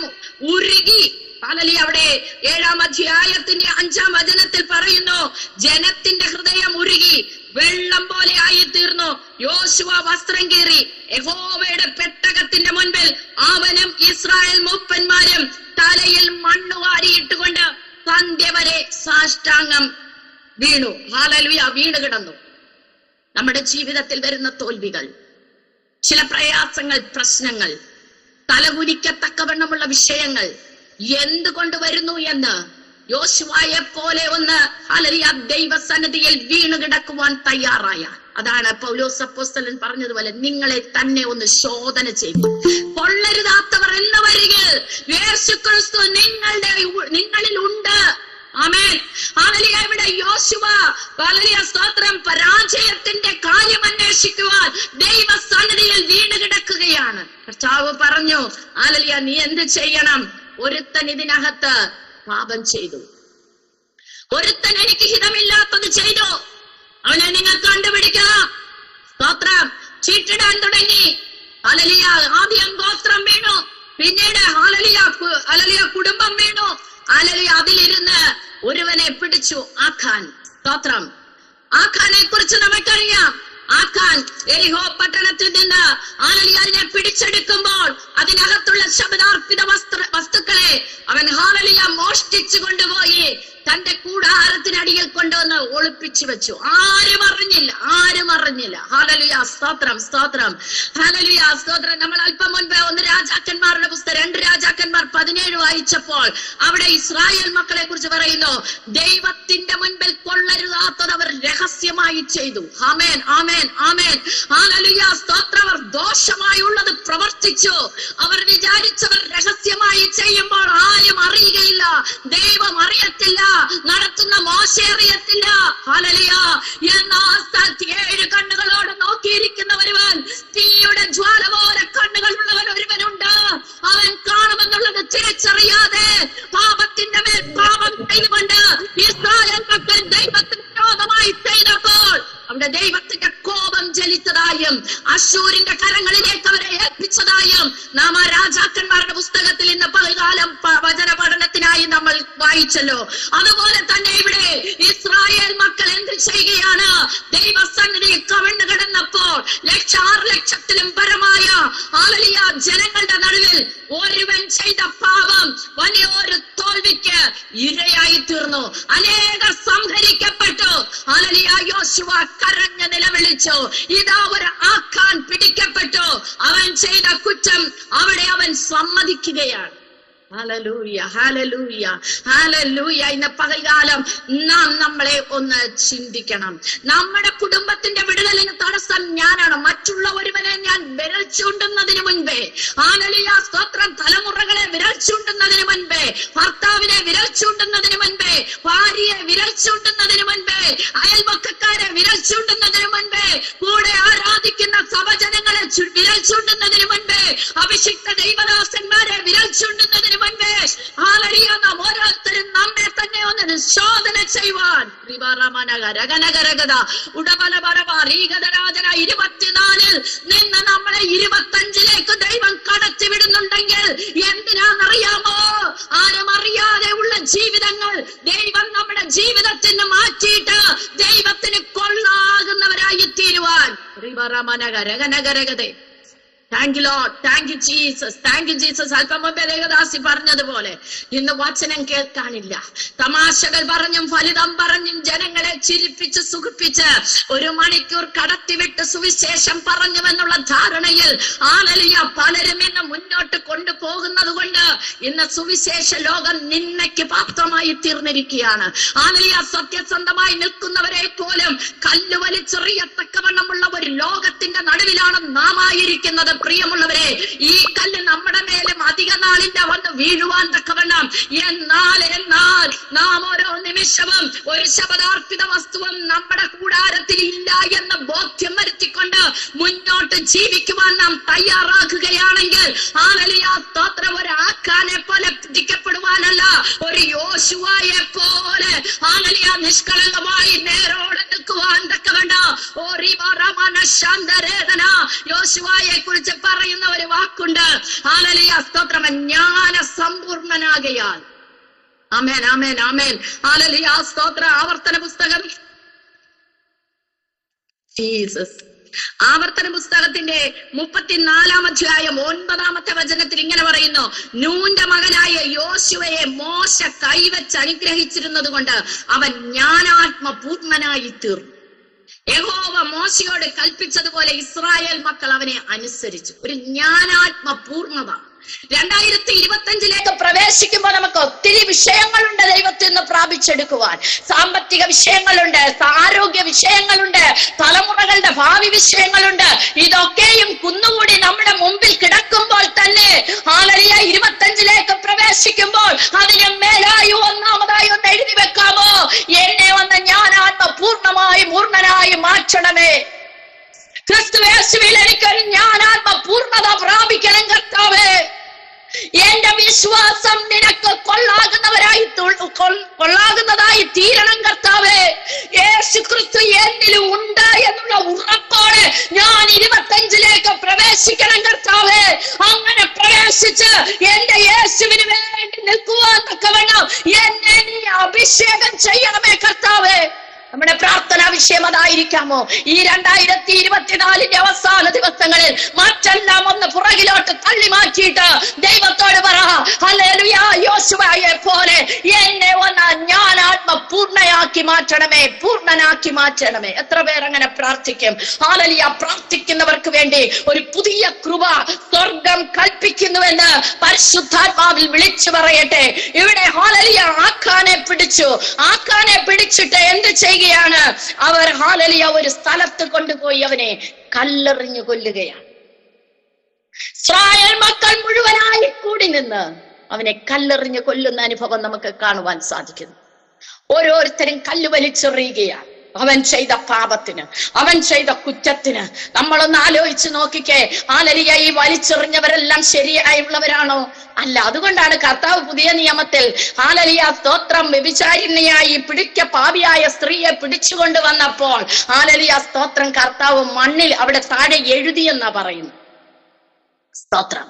ഉരുകി. ഹല്ലേലൂയ അവിടെ 7-ാം അധ്യായത്തിന്റെ 5-ാം വചനത്തിൽ പറയുന്നു, ജനത്തിന്റെ ഹൃദയം ഉരുകി വെള്ളം പോലെ ആയി തീർന്നു. യോശുവ വസ്ത്രം കീറി യഹോവയുടെ പെട്ടകത്തിന്റെ മുൻപിൽ അവനും ഇസ്രായേൽ മൂപ്പന്മാരും തലയിൽ മണ്ണ് വാരിയിട്ടുകൊണ്ട് സന്ധ്യ വരെ സാഷ്ടാംഗം വീണു. ഹല്ലേലൂയ വീണ് കിടന്നു. നമ്മുടെ ജീവിതത്തിൽ വരുന്ന തോൽവികൾ, ചില പ്രയാസങ്ങൾ, പ്രശ്നങ്ങൾ, തലകുനിക്കത്തക്കവണ്ണമുള്ള വിഷയങ്ങൾ എന്തുകൊണ്ട് വരുന്നു എന്ന് യോശുവയെ പോലെ ഒന്ന് ഹല്ലേലൂയ ദൈവസന്നിധിയിൽ വീണ് കിടക്കുവാൻ തയ്യാറായ, അതാണ് പൗലോസ് അപ്പോസ്തലൻ പറഞ്ഞതുപോലെ നിങ്ങളെ തന്നെ ഒന്ന് ശോധന ചെയ്തു. കൊള്ളരുതാത്തവർ എന്ന വരികിൽ യേശുക്രിസ്തു നിങ്ങളിൽ ഉണ്ട്. ആമേൻ. ഹല്ലേലൂയ. ഇവിടെ യോശുവ ഹല്ലേലൂയ സ്തോത്രം പരാജയത്തിന്റെ കാര്യം അന്വേഷിക്കുവാൻ ദൈവസന്നിധിയിൽ വീണ് കിടക്കുകയാണ്. കർത്താവ് പറഞ്ഞു, ഹല്ലേലൂയ നീ എന്ത് ചെയ്യണം? ഒരുത്തൻ ഇതിനകത്ത് പാപം ചെയ്തു, ഒരുത്തൻ എനിക്ക് ഹിതമില്ലാത്തത് ചെയ്തു, അവനെ നിങ്ങൾ കണ്ടുപിടിക്കണം. സ്തോത്രം. ചീട്ടിടാൻ തുടങ്ങി. ഹല്ലേലൂയ. ആദ്യം ഗോത്രം വീണു, പിന്നീട് ഹല്ലേലൂയ കുടുംബം വീണു. ഹല്ലേലൂയ അതിലിരുന്ന് ഒരുവനെ പിടിച്ചു, ആഖാൻ. സ്തോത്രം. ആഖാനെ കുറിച്ച് നമുക്കറിയാം. ആഖാൻ യെരിഹോ പട്ടണത്തിൽ നിന്ന് ഹല്ലേലൂയ അതിനെ പിടിച്ചെടുക്കുമ്പോൾ അതിനകത്തുള്ള ശബദാർപ്പിത വസ്തുക്കളെ അവൻ ഹല്ലേലൂയ മോഷ്ടിച്ചു കൊണ്ടുപോയി തന്റെ കൂടാരത്തിനടിയിൽ കൊണ്ടുവന്ന് ഒളിപ്പിച്ചു വെച്ചു. ആരും അറിഞ്ഞില്ല. ഹല്ലേലൂയ സ്തോത്രം. സ്തോത്രം. ഹല്ലേലൂയ സ്തോത്രം. നമ്മൾ അല്പം മുൻപ് 1 രാജാക്കന്മാരുടെ പുസ്തകം 2 രാജാക്കന്മാർ 17 വായിച്ചപ്പോൾ അവിടെ ഇസ്രായേൽ മക്കളെ കുറിച്ച് പറയുന്നു, ദൈവത്തിന്റെ മുൻപിൽ കൊള്ളരുതാത്തത് അവർ രഹസ്യമായി ചെയ്തു. ആമേൻ, ആമേൻ, ആമേൻ. ഹല്ലേലൂയ സ്തോത്രം. അവർ ദോഷമായുള്ളത് പ്രവർത്തിച്ചു. അവർ വിചാരിച്ചവർ രഹസ്യമായി ചെയ്യുമ്പോൾ ആരും അറിയുകയില്ല, ദൈവം അറിയത്തില്ല, നടത്തുന്ന മോശെ അറിയത്തില്ല. ഹല്ലേലൂയ. എന്നാൽ 7 കണ്ണുകളോടെ നോക്കിയിരിക്കുന്ന ഒരുവൻ തീയുടെ ജ്വാല പോലെ കോപം ജലിച്ചതായും അശ്ശൂരിന്റെ കരങ്ങളിലേക്ക് അവരെ ഏൽപ്പിച്ചതായും നാം ആ രാജാക്കന്മാരുടെ പുസ്തകത്തിൽ ഇന്ന് പകൽക്കാലം വചന പഠനത്തിനായി നമ്മൾ വായിച്ചല്ലോ. അതുപോലെ തന്നെ ഇവിടെ ഇസ്രായേൽ മക്കൾ എന്ത് ചെയ്യുകയാണ്? ദൈവസന്നിധിയിൽ കവിണ്ണു കിടന്നപ്പോൾ 6 ലക്ഷത്തിലും പരമായ ജനങ്ങളുടെ നടുവിൽ ഒരുവൻ ചെയ്ത പാപം വലിയൊരു തോൽവിക്ക് ഇരയായി തീർന്നു. അനേകർ സംഹരിക്കപ്പെട്ടു. യോശുവ കരഞ്ഞ് നിലവിളിച്ചു. ഇതാ ഒരു ആഖാൻ പിടിക്കപ്പെട്ടു. അവൻ ചെയ്ത കുറ്റം അവിടെ അവൻ സമ്മതിക്കുകയാണ്. Hallelujah, hallelujah, hallelujah. ഇന്ന് പകൽക്കാലം നാം നമ്മളെ ഒന്ന് ചിന്തിക്കണം. നമ്മുടെ കുടുംബത്തിന്റെ വിടുതലിന് തടസ്സം ഞാനാണ്. മറ്റുള്ള ഒരുവനെ ഞാൻ വിരൽ ചൂണ്ടുന്നതിന് മുൻപേ, ഹല്ലേലൂയ, സ്തോത്രം, തലമുറകളെ വിരൽ ചൂണ്ടുന്നതിന് മുൻപേ, ഭർത്താവിനെ വിരൽ ചൂണ്ടുന്നതിന് മുൻപേ, ഭാര്യയെ വിരൽ ചൂണ്ടുന്നതിന് മുൻപേ, അയൽപക്കക്കാരെ വിരൽ ചൂണ്ടുന്നതിന് മുൻപേ, കൂടെ ആരാധിക്കുന്ന സഭജനങ്ങളെ വിരൽ ചൂണ്ടുന്നതിന് മുൻപേ, അഭിഷിക്ത ദൈവദാസന്മാരെ വിരൽ ചൂണ്ടുന്നതിന് മുൻപേ, നാം ഓരോരുത്തരും നമ്മെ തന്നെ ഒന്ന് ശോധന ചെയ്യുവാൻ 24 നിന്ന് നമ്മളെ 25 ദൈവം കടത്തിവിടുന്നുണ്ടെങ്കിൽ എന്തിനാണെന്നറിയാമോ? ആരും അറിയാതെ ഉള്ള ജീവിതങ്ങൾ ദൈവം നമ്മുടെ ജീവിതത്തിന് മാറ്റിയിട്ട് ദൈവത്തിന് കൊള്ളാകുന്നവരായി തീരുവാൻ. Thank you Lord, thank you Jesus, thank you Jesus. അല്പം മുമ്പേ ദേവദാസി പറഞ്ഞതുപോലെ ഇന്ന് വചനം കേൾക്കാനില്ല. തമാശകൾ പറഞ്ഞും ഫലിതം പറഞ്ഞും ജനങ്ങളെ ചിരിപ്പിച്ച് സുഖിപ്പിച്ച് 1 മണിക്കൂർ കടത്തിവിട്ട് സുവിശേഷം പറഞ്ഞുവെന്നുള്ള ധാരണയിൽ പലരും ഇന്ന് മുന്നോട്ട് കൊണ്ടുപോകുന്നത് കൊണ്ട് ഇന്ന് സുവിശേഷ ലോകം നിന്നയ്ക്ക് പാത്രമായി തീർന്നിരിക്കുകയാണ്. സത്യസന്ധമായി നിൽക്കുന്നവരെ പോലും കല്ല് വലിച്ചെറിയത്തക്കവണ്ണമുള്ള ഒരു ലോകത്തിന്റെ നടുവിലാണ് നാം ആയിരിക്കുന്നത്. പ്രിയമുള്ളവരെ, ഈ കല്ല് നമ്മുടെ മേലും അധിക നാളിന്റെ വന്ന് വീഴുവാൻ തക്കവണ്ണം എന്നാൽ നാം ഓരോ നിമിഷവും ഒരു ശബദാർപ്പിത വസ്തുവും നമ്മുടെ കൂടാരത്തിൽ ഇല്ല എന്ന ബോധ്യം വരുത്തിക്കൊണ്ട് മുന്നോട്ട് ജീവിക്കുവാൻ നാം തയ്യാറാക്കുകയാണെങ്കിൽ സ്തോത്രം, ഒരു ആഖാനെ പോലെ പിടിക്കപ്പെടുവാനല്ല, ഒരു യോശുവയെ പോലെ നിഷ്കളങ്കമായി നേരോടെ നിൽക്കുവാൻ തക്കവണ്ണം യോശുവയെ കുറിച്ച് പറയുന്ന ഒരു വാക്കുണ്ട്. സ്തോത്രം, ജ്ഞാന സമ്പൂർണനാകയാൽ. ആമേൻ, ആമേൻ, ആമേൻ. സ്തോത്ര. ആവർത്തന പുസ്തകം, ജീസസ്, ആവർത്തന പുസ്തകത്തിന്റെ 34-ാം അധ്യായം 9-ാമത്തെ വചനത്തിൽ ഇങ്ങനെ പറയുന്നു: നൂന്റെ മകനായ യോശുവയെ മോശ കൈവച്ച് അനുഗ്രഹിച്ചിരുന്നത് കൊണ്ട് അവൻ ജ്ഞാനാത്മപൂർണനായി തീർന്നു. യഹോവ മോശയോട് കൽപ്പിച്ചതുപോലെ ഇസ്രായേൽ മക്കൾ അവനെ അനുസരിച്ചു. ഒരു ജ്ഞാനാത്മപൂർണത. 2025 പ്രവേശിക്കുമ്പോൾ നമുക്ക് ഒത്തിരി വിഷയങ്ങളുണ്ട് ദൈവത്തിൽ നിന്ന് പ്രാപിച്ചെടുക്കുവാൻ. സാമ്പത്തിക വിഷയങ്ങളുണ്ട്, ആരോഗ്യ വിഷയങ്ങളുണ്ട്, തലമുറകളുടെ ഭാവി വിഷയങ്ങളുണ്ട്. ഇതൊക്കെയും കുന്നുകൂടി നമ്മുടെ മുമ്പിൽ കിടക്കുമ്പോൾ തന്നെ 25 പ്രവേശിക്കുമ്പോൾ അതിന് മേലായി ഒന്നാമതായി ഒന്ന് എഴുതി വെക്കാമോ? എന്നെ വന്ന് ജ്ഞാനാത്മപൂർണമായി പൂർണ്ണനായി മാറ്റണമേ. ക്രിസ്തുയേശുവിൽ എനിക്കൊരു ജ്ഞാനാത്മപൂർണത പ്രാപിക്കണം കർത്താവേ. എന്റെ വിശ്വാസം നിനക്ക് കൊള്ളാകുന്നതായി തീരണം കർത്താവേ. യേശു ക്രിസ്തു എന്നിലും ഉണ്ട് എന്നുള്ള ഉറപ്പോടെ ഞാൻ 25 പ്രവേശിക്കണം കർത്താവേ. അങ്ങനെ പ്രവേശിച്ച് എന്റെ യേശുവിന് വേണ്ടി നിൽക്കുവാൻ തക്കവണ്ണം എന്നെ നീ അഭിഷേകം ചെയ്യണമേ കർത്താവേ. നമ്മുടെ പ്രാർത്ഥനാ വിഷയം അതായിരിക്കാമോ? ഈ 2024 അവസാന ദിവസങ്ങളിൽ മറ്റെല്ലാം ഒന്ന് പുറകിലോട്ട് തള്ളി മാറ്റിയിട്ട് ദൈവത്തോട് പറ, ഹല്ലേലൂയ, യോശുവയെ പോലെ എന്നെ ഒന്ന് ജ്ഞാനാത്മപൂർണയാക്കി മാറ്റണമേ, പൂർണ്ണനാക്കി മാറ്റണമേ. എത്ര പേർ അങ്ങനെ പ്രാർത്ഥിക്കും? ഹല്ലേലൂയ. പ്രാർത്ഥിക്കുന്നവർക്ക് വേണ്ടി ഒരു പുതിയ കൃപ സ്വർഗം കൽപ്പിക്കുന്നുവെന്ന് പരിശുദ്ധാത്മാവിൽ വിളിച്ചു പറയട്ടെ. ഇവിടെ ഹല്ലേലൂയ ആഖാനെ പിടിച്ചിട്ട് എന്ത് ചെയ്യുക? അവർ ഹല്ലേലൂയ ഒരു സ്ഥലത്ത് കൊണ്ടുപോയി അവനെ കല്ലെറിഞ്ഞു കൊല്ലുകയാണ്. ഇസ്രായേൽ മക്കൾ മുഴുവനായി കൂടി നിന്ന് അവനെ കല്ലെറിഞ്ഞു കൊല്ലുന്ന അനുഭവം നമുക്ക് കാണുവാൻ സാധിക്കുന്നു. ഓരോരുത്തരും കല്ല് വലിച്ചെറിയുകയാണ്. അവൻ ചെയ്ത പാപത്തിന്, അവൻ ചെയ്ത കുറ്റത്തിന്. നമ്മളൊന്ന് ആലോചിച്ച് നോക്കിക്കേ. ഹല്ലേലൂയ, ഈ വലിച്ചെറിഞ്ഞവരെല്ലാം ശരിയായുള്ളവരാണോ? അല്ല. അതുകൊണ്ടാണ് കർത്താവ് പുതിയ നിയമത്തിൽ ഹല്ലേലൂയ സ്തോത്രം വ്യഭിചാരിണിയായി പാപിയായ സ്ത്രീയെ പിടിച്ചുകൊണ്ട് വന്നപ്പോൾ ഹല്ലേലൂയ സ്തോത്രം കർത്താവ് മണ്ണിൽ അവിടെ താഴെ എഴുതിയെന്നാ പറയുന്നു. സ്തോത്രം.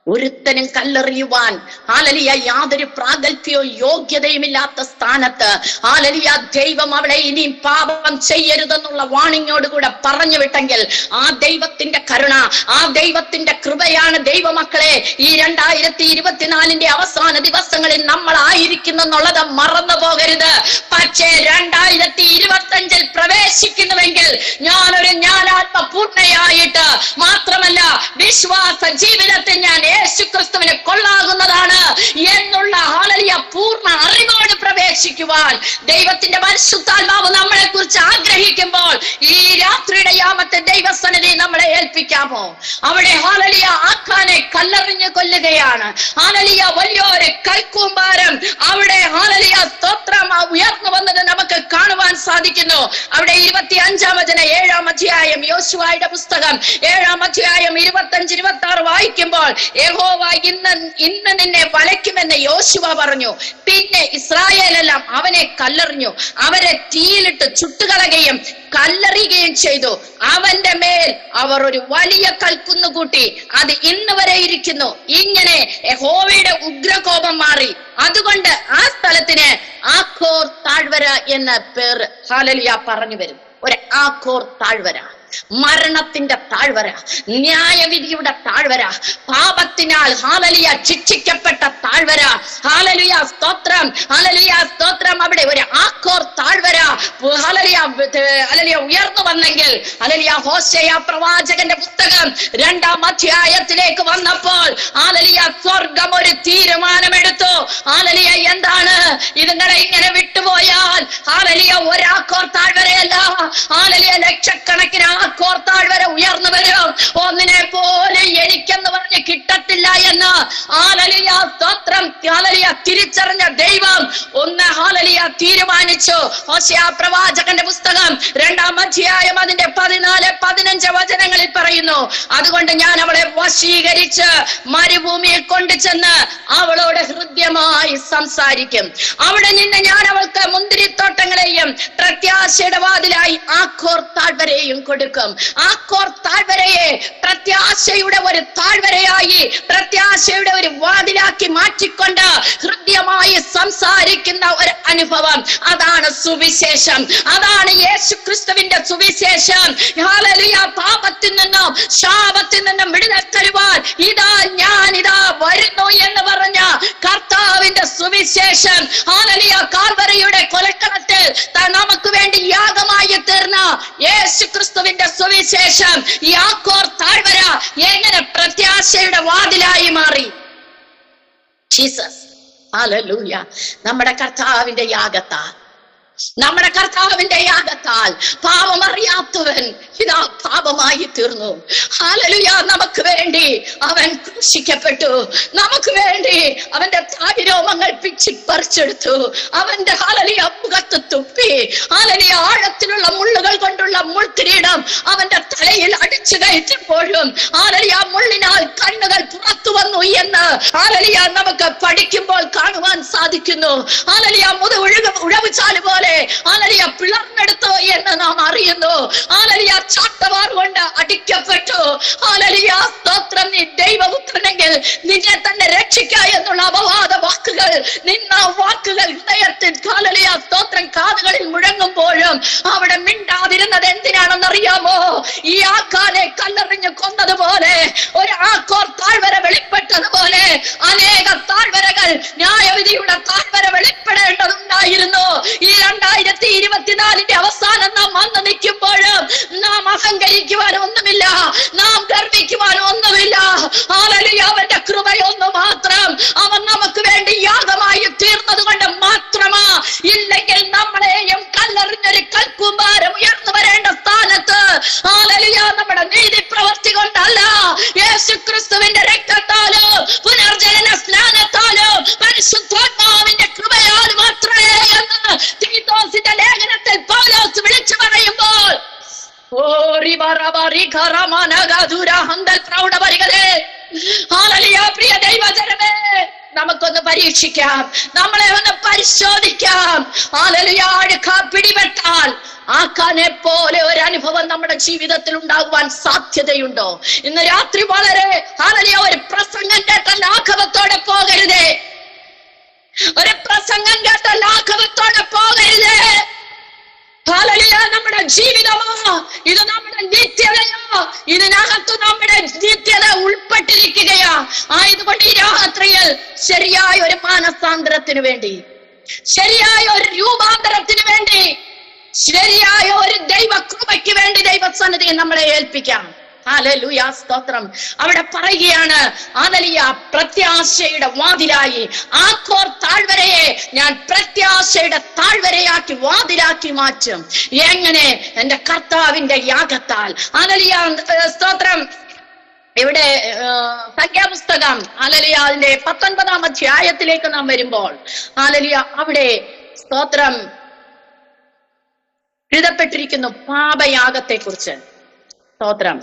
ഒരുത്തനും കല്ലെറിയുവാൻ ഹല്ലേലൂയ യാതൊരു പ്രാഗൽഭ്യവും യോഗ്യതയുമില്ലാത്ത സ്ഥാനത്ത് ഹല്ലേലൂയ ദൈവം അവിടെ ഇനിയും പാപം ചെയ്യരുതെന്നുള്ള വാണിങ്ങോടുകൂടെ പറഞ്ഞു വിട്ടെങ്കിൽ ആ ദൈവത്തിന്റെ കരുണ, ആ ദൈവത്തിന്റെ കൃപയാണ് ദൈവമക്കളെ ഈ 2024 അവസാന ദിവസങ്ങളിൽ നമ്മൾ ആയിരിക്കുന്നെന്നുള്ളത് മറന്നു പോകരുത്. പക്ഷേ 2025 പ്രവേശിക്കുന്നുവെങ്കിൽ ഞാനൊരു ജ്ഞാനാത്മപൂർണ്ണയായിട്ട് മാത്രമല്ല വിശ്വാസ ജീവിതത്തിൽ ഞാൻ യേശുക്രിസ്തുവിനെ കൊള്ളാകുന്നതാണ് എന്നുള്ള ഹല്ലേലൂയ പൂർണ്ണ അറിവോട് പ്രവേശിക്കുവാൻ ദൈവത്തിന്റെ പരിശുദ്ധാത്മാവ് നമ്മളെ കുറിച്ച് ആഗ്രഹിക്കുമ്പോൾ ഈ രാത്രിയുടെ യാമത്തെ ദൈവസന്നിധി നമ്മളെ ഏൽപ്പിക്കാമോ? അവിടെ ഹല്ലേലൂയ ആഖാനെ കല്ലെറിഞ്ഞു കൊല്ലുകയാണ്. ഹല്ലേലൂയ വലിയൊരു കൽക്കൂമ്പാരം അവിടെ ഹല്ലേലൂയ സ്തോത്രം ഉയർന്നു വന്നത് നമുക്ക് കാണുവാൻ സാധിക്കുന്നു. അവിടെ 25-ാം വചനം 7-ാം അധ്യായം യോശുവയുടെ പുസ്തകം 7-ാം അധ്യായം 25-26 വായിക്കുമ്പോൾ യഹോവ ഇന്ന് നിന്നെ വലയ്ക്കുമെന്ന് യോശുവ പറഞ്ഞു. പിന്നെ ഇസ്രായേലെല്ലാം അവനെ കല്ലെറിഞ്ഞു, അവരെ തീയിലിട്ട് ചുട്ടുകളയുകയും കല്ലെറിയുകയും ചെയ്തു. അവന്റെ മേൽ അവർ ഒരു വലിയ കൽക്കുന്നുകൂട്ടി, അത് ഇന്ന് വരെ ഇരിക്കുന്നു. ഇങ്ങനെ യഹോവയുടെ ഉഗ്രകോപം മാറി. അതുകൊണ്ട് ആ സ്ഥലത്തിന് ആഖോർ താഴ്വര എന്ന പേര് ഹല്ലേലൂയ പറഞ്ഞു വരും. ഒരു ആഖോർ താഴ്വര, മരണത്തിന്റെ താഴ്വര, ന്യായവിധിയുടെ താഴ്വര, പാപത്തിനാൽ ഹല്ലേലൂയ ശിക്ഷിക്കപ്പെട്ട താഴ്വര. ഹല്ലേലൂയ സ്തോത്രം, ഹല്ലേലൂയ സ്തോത്രം. അവിടെ ഒരു ആഖോർ താഴ്വര ഹല്ലേലൂയ ഉയർന്നു വന്നെങ്കിൽ ഹല്ലേലൂയ ഹോശേയ പ്രവാചകന്റെ പുസ്തകം 2-ാം അധ്യായത്തിലേക്ക് വന്നപ്പോൾ ഹല്ലേലൂയ സ്വർഗം ഒരു തീരുമാനമെടുത്തു. ഹല്ലേലൂയ എന്താണ്? ഇതുങ്ങളെ ഇങ്ങനെ വിട്ടുപോയാൽ ഹല്ലേലൂയ ഒരു ആഖോർ താഴ്വരയല്ല, ഹല്ലേലൂയ ലക്ഷക്കണക്കിന് ആഖോർ താഴ്വര ഉയർന്നു വരും. ഒന്നിനെ പോലെ എനിക്കെന്ന് പറഞ്ഞ് കിട്ടത്തില്ല എന്ന് ഹല്ലേലൂയ സ്തോത്രം ഹല്ലേലൂയ തിരിച്ചറിഞ്ഞ ദൈവം ഒന്ന് ഹല്ലേലൂയ തീരുമാനിച്ചു. ഹോശേയ പ്രവാചകന്റെ പുസ്തകം 2-ാം അധ്യായം അതിന്റെ 14-15 വചനങ്ങളിൽ പറയുന്നു, അതുകൊണ്ട് ഞാൻ അവളെ വശീകരിച്ച് മരുഭൂമിയിൽ കൊണ്ടുചെന്ന് അവളോട് ഹൃദ്യമായി സംസാരിക്കും. അവിടെ നിന്ന് ഞാൻ അവൾക്ക് മുന്തിരിത്തോട്ടങ്ങളെയും പ്രത്യാശയുടെ വാതിലായി ആഖോർ താഴ്വരയെയും കൊടുക്കും. ആഖോർ താഴ്വരയെ പ്രത്യാശയുടെ ഒരു താഴ്വരയായി, പ്രത്യാശയുടെ ഒരു വാതിലാക്കി മാറ്റിക്കൊണ്ട് ഹൃദ്യമായി സംസാരിക്കുന്ന ഒരു അനുഭവം, അതാണ് സുവിശേഷം. അതാണ് യേശുക്രിസ്തുവിന്റെ സുവിശേഷം. ഹല്ലേലൂയ പാപത്തിൽ നിന്നും ശാപത്തിൽ നിന്നും വിടുതൽ തരുവാൻ ഞാനിതാ വരുന്നു എന്ന് പറഞ്ഞ കർത്താവിന്റെ സുവിശേഷം. ഹല്ലേലൂയ കാൽവരിയുടെ കൊലക്കളത്തിൽ നമുക്ക് വേണ്ടി യാഗമായി തീർന്ന യേശുക്രിസ്തുവിന്റെ സുവിശേഷം ഈ ആഖോർ താഴ്വര എങ്ങനെ പ്രത്യാശയുടെ വാതിലായി മാറി. Jesus hallelujah. നമ്മുടെ കർത്താവിന്റെ യാഗത്താൽ പാപമറിയാത്തവൻ ഇതാ പാപമായി തീർന്നു. ഹല്ലേലൂയ. നമുക്ക് വേണ്ടി അവൻ ക്രൂശിക്കപ്പെട്ടു. നമുക്ക് വേണ്ടി അവന്റെ താടിരോമങ്ങൾ പിച്ചിപ്പറിച്ചെടുത്തു. അവന്റെ ഹല്ലേലൂയ മുഖത്ത് തുപ്പി. ഹല്ലേലൂയ ആഴത്തിലുള്ള മുള്ളുകൾ കൊണ്ടുള്ള മുൾക്കിരീടം അവന്റെ തലയിൽ അടിച്ചു കയറ്റുമ്പോഴും ഹല്ലേലൂയ മുള്ളിനാൽ കണ്ണുകൾ പുറത്തു വന്നു എന്ന് ഹല്ലേലൂയ നമുക്ക് പഠിക്കുമ്പോൾ കാണുവാൻ സാധിക്കുന്നു. ഹല്ലേലൂയ ഉഴവുചാല് പോലെ ഹല്ലേലൂയ പിളർന്നെടുത്തു എന്ന് നാം അറിയുന്നു. ഹല്ലേലൂയ ചാട്ടവാർ കൊണ്ട് അടിക്കപ്പെട്ടു. ഹല്ലേലൂയ സ്തോത്രം. നീ ദൈവപുത്രനെങ്കിൽ നിന്നെ തന്നെ രക്ഷിക്ക എന്നുള്ള അപവാദ വാക്കുകൾ ഹൃദയത്തിൽ ഹല്ലേലൂയ സ്തോത്രം കാതുകളിൽ മുഴങ്ങുമ്പോഴും അവിടെ മിണ്ടാതിരുന്നത് എന്തിനാണെന്നറിയാമോ? ഈ ആഖാനെ കല്ലെറിഞ്ഞ് കൊന്നതുപോലെ ഒരു ആഖോർ താഴ്വര വെളിപ്പെട്ടതുപോലെ അനേക താഴ്വരകൾ, ന്യായവിധിയുടെ താഴ്വര വെളിപ്പെടേണ്ടതുണ്ടായിരുന്നു. ഈ 2024 അവസാനം നാം വന്ന് നിൽക്കുമ്പോഴും നാം അഹങ്കരിക്കുവാൻ ഒന്നുമില്ല, നാം ഗർവിക്കുവാൻ ഒന്നുമില്ല. ഹല്ലേലൂയ. അവന്റെ കൃപയൊന്നു മാത്രം, അവൻ നമുക്ക് വേണ്ടി യാഗമായി തീർന്നത് കൊണ്ട് മാത്രമാ. ഇല്ലെങ്കിൽ നമ്മളെയും കല്ലെറിഞ്ഞൊരു കൽക്കൂമ്പാരം ഉയർന്നു വരേണ്ട സ്ഥാനത്ത് ഹല്ലേലൂയ നമ്മുടെ നീതി പ്രവൃത്തി കൊണ്ടല്ല, യേശുക്രിസ്തുവിന്റെ രക്തത്താലോ പുനർജനന സ്നാനത്താലോ പരിശുദ്ധാത്മാവിന്റെ കൃപയാൽ മാത്രമേ എന്ന് തീത്തോസിന്റെ ലേഖനത്തിൽ പൗലോസ് പ്രിയ ദൈവജനമേ, നമുക്കൊന്ന് പരീക്ഷിക്കാം, നമ്മളെ ഒന്ന് പരിശോധിക്കാം. അഴുക്ക പിടിപെട്ടാൽ ആക്കാനെ പോലെ ഒരു അനുഭവം നമ്മുടെ ജീവിതത്തിൽ ഉണ്ടാകുവാൻ സാധ്യതയുണ്ടോ? ഇന്ന് രാത്രി വളരെ ഒരു പ്രസംഗം കേട്ട ലാഘവത്തോടെ പോകരുതേ. ഒരു പ്രസംഗം കേട്ട ലാഘവത്തോടെ പോകരുതേ. നമ്മുടെ ജീവിതമോ, ഇത് നമ്മുടെ നിത്യതയോ, ഇതിനകത്ത് നമ്മുടെ നിത്യത ഉൾപ്പെട്ടിരിക്കുകയാ. ആയതുകൊണ്ട് ഈ രാത്രിയിൽ ശരിയായ ഒരു മാനസാന്തരത്തിന് വേണ്ടി, ശരിയായ ഒരു രൂപാന്തരത്തിന് വേണ്ടി, ശരിയായ ഒരു ദൈവകൃപയ്ക്ക് വേണ്ടി ദൈവസന്നിധിയിൽ നമ്മളെ ഏൽപ്പിക്കാം. ഹല്ലേലൂയ, സ്തോത്രം. അവിടെ പറയുകയാണ്, പ്രത്യാശയുടെ വാതിലായി ആഖോർ താഴ്വരയെ ഞാൻ പ്രത്യാശയുടെ താഴ്വരയാക്കി വാതിലാക്കി മാറ്റും. എങ്ങനെ? എന്റെ കർത്താവിന്റെ യാഗത്താൽ. സ്തോത്രം. ഇവിടെ സംഖ്യാപുസ്തകം അതിന്റെ 19-ാം അധ്യായത്തിലേക്ക് നാം വരുമ്പോൾ അവിടെ സ്തോത്രം എഴുതപ്പെട്ടിരിക്കുന്നു പാപയാഗത്തെ കുറിച്ച്. സ്തോത്രം.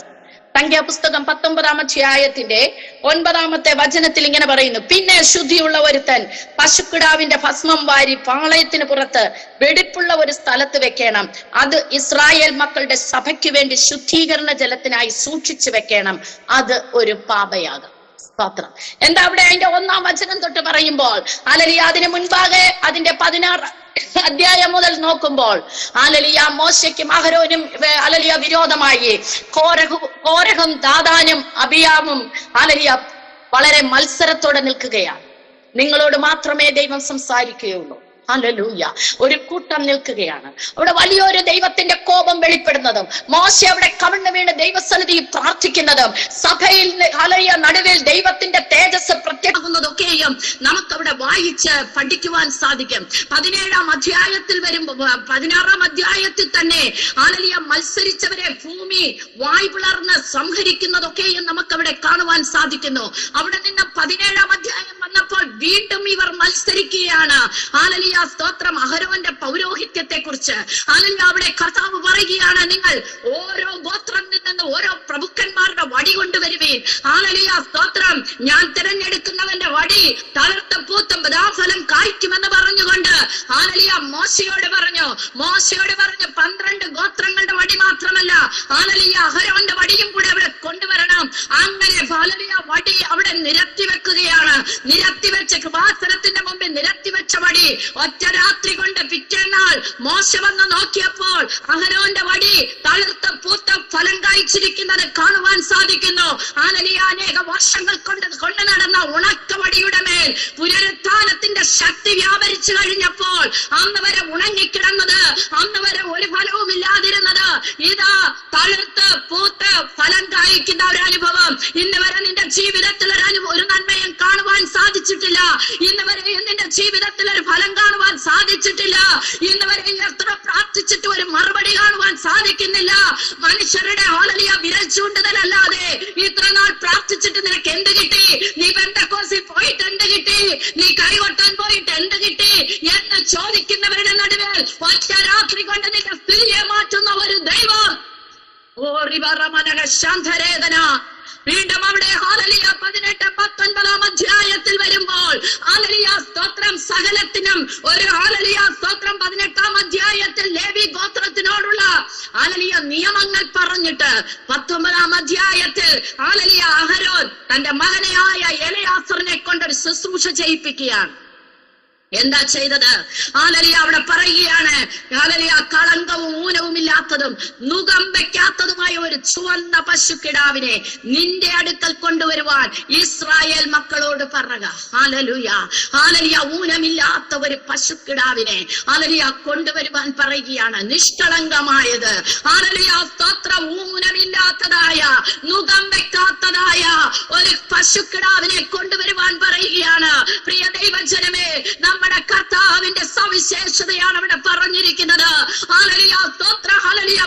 സംഖ്യാപുസ്തകം 19-ാം അധ്യായത്തിന്റെ 9-ാമത്തെ വചനത്തിൽ ഇങ്ങനെ പറയുന്നു: പിന്നെ ശുദ്ധിയുള്ള ഒരുത്തൻ പശുക്കിടാവിന്റെ ഭസ്മം വാരി പാളയത്തിന് പുറത്ത് വെടിപ്പുള്ള ഒരു സ്ഥലത്ത് വെക്കണം. അത് ഇസ്രായേൽ മക്കളുടെ സഭയ്ക്ക് വേണ്ടി ശുദ്ധീകരണ ജലത്തിനായി സൂക്ഷിച്ചു വെക്കണം. അത് ഒരു പാപയാഗം. സ്തോത്രം. എന്താ അവിടെ അതിന്റെ 1-ാം വചനം തൊട്ട് പറയുമ്പോൾ അതിന് മുൻപാകെ അതിന്റെ 16 അധ്യായം മുതൽ നോക്കുമ്പോൾ മോശയ്ക്കും അഹരോനും വിരോധമായി കോരഹും ദാദാനും അബിയാമും വളരെ മത്സരത്തോടെ നിൽക്കുകയാണ്. നിങ്ങളോട് മാത്രമേ ദൈവം സംസാരിക്കുകയുള്ളൂ. ഹല്ലേലൂയ. ഒരു കൂട്ടം നിൽക്കുകയാണ്. അവിടെ വലിയൊരു ദൈവത്തിന്റെ കോപം വെളിപ്പെടുന്നതും മോശ അവിടെ കവിണ്ണു വീണ് ദൈവസന്നിധിയിൽ പ്രാർത്ഥിക്കുന്നതും സഭയിൽ നടുവിൽ ദൈവത്തിന്റെ തേജസ് പ്രത്യക്ഷമാകുന്നതൊക്കെയും നമുക്കവിടെ വായിച്ച് പഠിക്കുവാൻ സാധിക്കും. 17-ാം അധ്യായത്തിൽ വരുമ്പോ 16-ാം അധ്യായത്തിൽ തന്നെ മത്സരിച്ചവരെ ഭൂമി വായ് പിളർന്ന് സംഹരിക്കുന്നതൊക്കെയും നമുക്കവിടെ കാണുവാൻ സാധിക്കുന്നു. അവിടെ നിന്ന് 17-ാം അധ്യായം വന്നപ്പോൾ വീണ്ടും ഇവർ മത്സരിക്കുകയാണ്. സ്തോത്രം. അഹരോന്റെ പൗരോഹിത്യത്തെ കുറിച്ച് അവിടെ കർത്താവ് പറയുകയാണ്, നിങ്ങൾ ഓരോ ഗോത്രത്തിൽ നിന്ന് ഓരോ പ്രഭുക്കന്മാരുടെ വടി കൊണ്ടുവരുവീൻ. സ്തോത്രം. ഞാൻ തിരഞ്ഞെടുക്കുന്നവന്റെ വടി തളർത്ത പൂത്തും ബദാഫലം കായ്ക്കുമെന്ന് പറഞ്ഞുകൊണ്ട് മോശയോട് പറഞ്ഞു 12 ഗോത്രങ്ങളുടെ വടി മാത്രമല്ല അഹരോന്റെ വടിയും കൂടെ അവിടെ കൊണ്ടുവരണം. അങ്ങനെ വടി അവിടെ നിരത്തിവെക്കുകയാണ്. നിരത്തിവെച്ച കൃപാസനത്തിന്റെ മുമ്പിൽ നിരത്തിവെച്ച വടി ഒറ്റ രാത്രി കൊണ്ട് പിറ്റേന്നാൾ മോശ വന്ന് നോക്കിയപ്പോൾ അഹരോന്റെ വടി തളിർത്ത പൂത്ത ഫലം കായ്ച്ചിരിക്കുന്നത് കാണുവാൻ സാധിക്കുന്നു. അനേക വർഷങ്ങൾ കൊണ്ട് നടന്ന ഉണക്കവടിയുടെ മേൽ പുനരുത്ഥാനത്തിന്റെ ശക്തി വ്യാപരിച്ചു കഴിഞ്ഞപ്പോൾ അന്ന് വരെ ഉണങ്ങിക്കിടന്നത്, അന്ന് വരെ ഒരു ഫലവും ഇല്ലാതിരുന്നത്, ഇതാ തളിർത്ത് പൂത്ത് ഫലം കായ്ക്കുന്ന ഒരു അനുഭവം ഇന്ന് വരെ നിന്റെ ജീവിതത്തിൽ ഒരു നന്മയും കാണുവാൻ സാധിച്ചിട്ടില്ല. ഇന്ന് വരെ നിന്റെ ജീവിതത്തിൽ ഒരു ഫലം കാണുവാൻ സാധിച്ചിട്ടില്ല. ഇന്ന് വരെ എത്ര പ്രാർത്ഥിച്ചിട്ട് ഒരു മറുപടി കാണുവാൻ സാധിക്കുന്നില്ല. മനുഷ്യരുടെ വിരൽ ചൂണ്ടുതലല്ലാതെ ഇത്ര നാൾ പ്രാർത്ഥിച്ചിട്ട് നിനക്ക് എന്ത് കിട്ടി? നീ പെന്തക്കോസിൽ പോയിട്ട് എന്ത് കിട്ടി? നീ കൈകൊട്ടാൻ പോയിട്ട് എന്ത് കിട്ടി എന്ന് ചോദിക്കുന്നവരുടെ നടുവിൽ ഒറ്റ രാത്രി കൊണ്ട് നിന്റെ സ്ഥിതിയെ മാറ്റുന്ന ഒരു ദൈവം വീണ്ടും അവിടെ 18-19 അധ്യായത്തിൽ വരുമ്പോൾ സ്തോത്രം സകലത്തിനും ഒരു സ്തോത്രം 18-ാം അധ്യായത്തിൽ ലേവി ഗോത്രത്തിനോടുള്ള നിയമങ്ങൾ പറഞ്ഞിട്ട് 19-ാം അധ്യായത്തിൽ അഹരോൻ തന്റെ മകനായ എലയാസറിനെ കൊണ്ടൊരു ശുശ്രൂഷ ചെയ്യിപ്പിക്കുകയാണ്. എന്താ ചെയ്തത്? അവിടെ പറയുകയാണ്, കളങ്കവും ഊനവും ഇല്ലാത്തതും നുകം വെക്കാത്തതുമായ ഒരു ചുവന്ന പശുക്കിടാവിനെ നിന്റെ അടുക്കൽ കൊണ്ടുവരുവാൻ ഇസ്രായേൽ മക്കളോട് പറഞ്ഞ. ഊനമില്ലാത്ത ഒരു പശുക്കിടാവിനെ കൊണ്ടുവരുവാൻ പറയുകയാണ്. നിഷ്കളങ്കമായത് സ്തോത്രം. ഊനമില്ലാത്തതായ നുകം വെക്കാത്തതായ ഒരു പശുക്കിടാവിനെ കൊണ്ടുവരുവാൻ പറയുകയാണ്. പ്രിയ ദൈവജനമേ, നമ്മുടെ കർത്താവിന്റെ സവിശേഷതയാണ് അവിടെ പറഞ്ഞിരിക്കുന്നത്.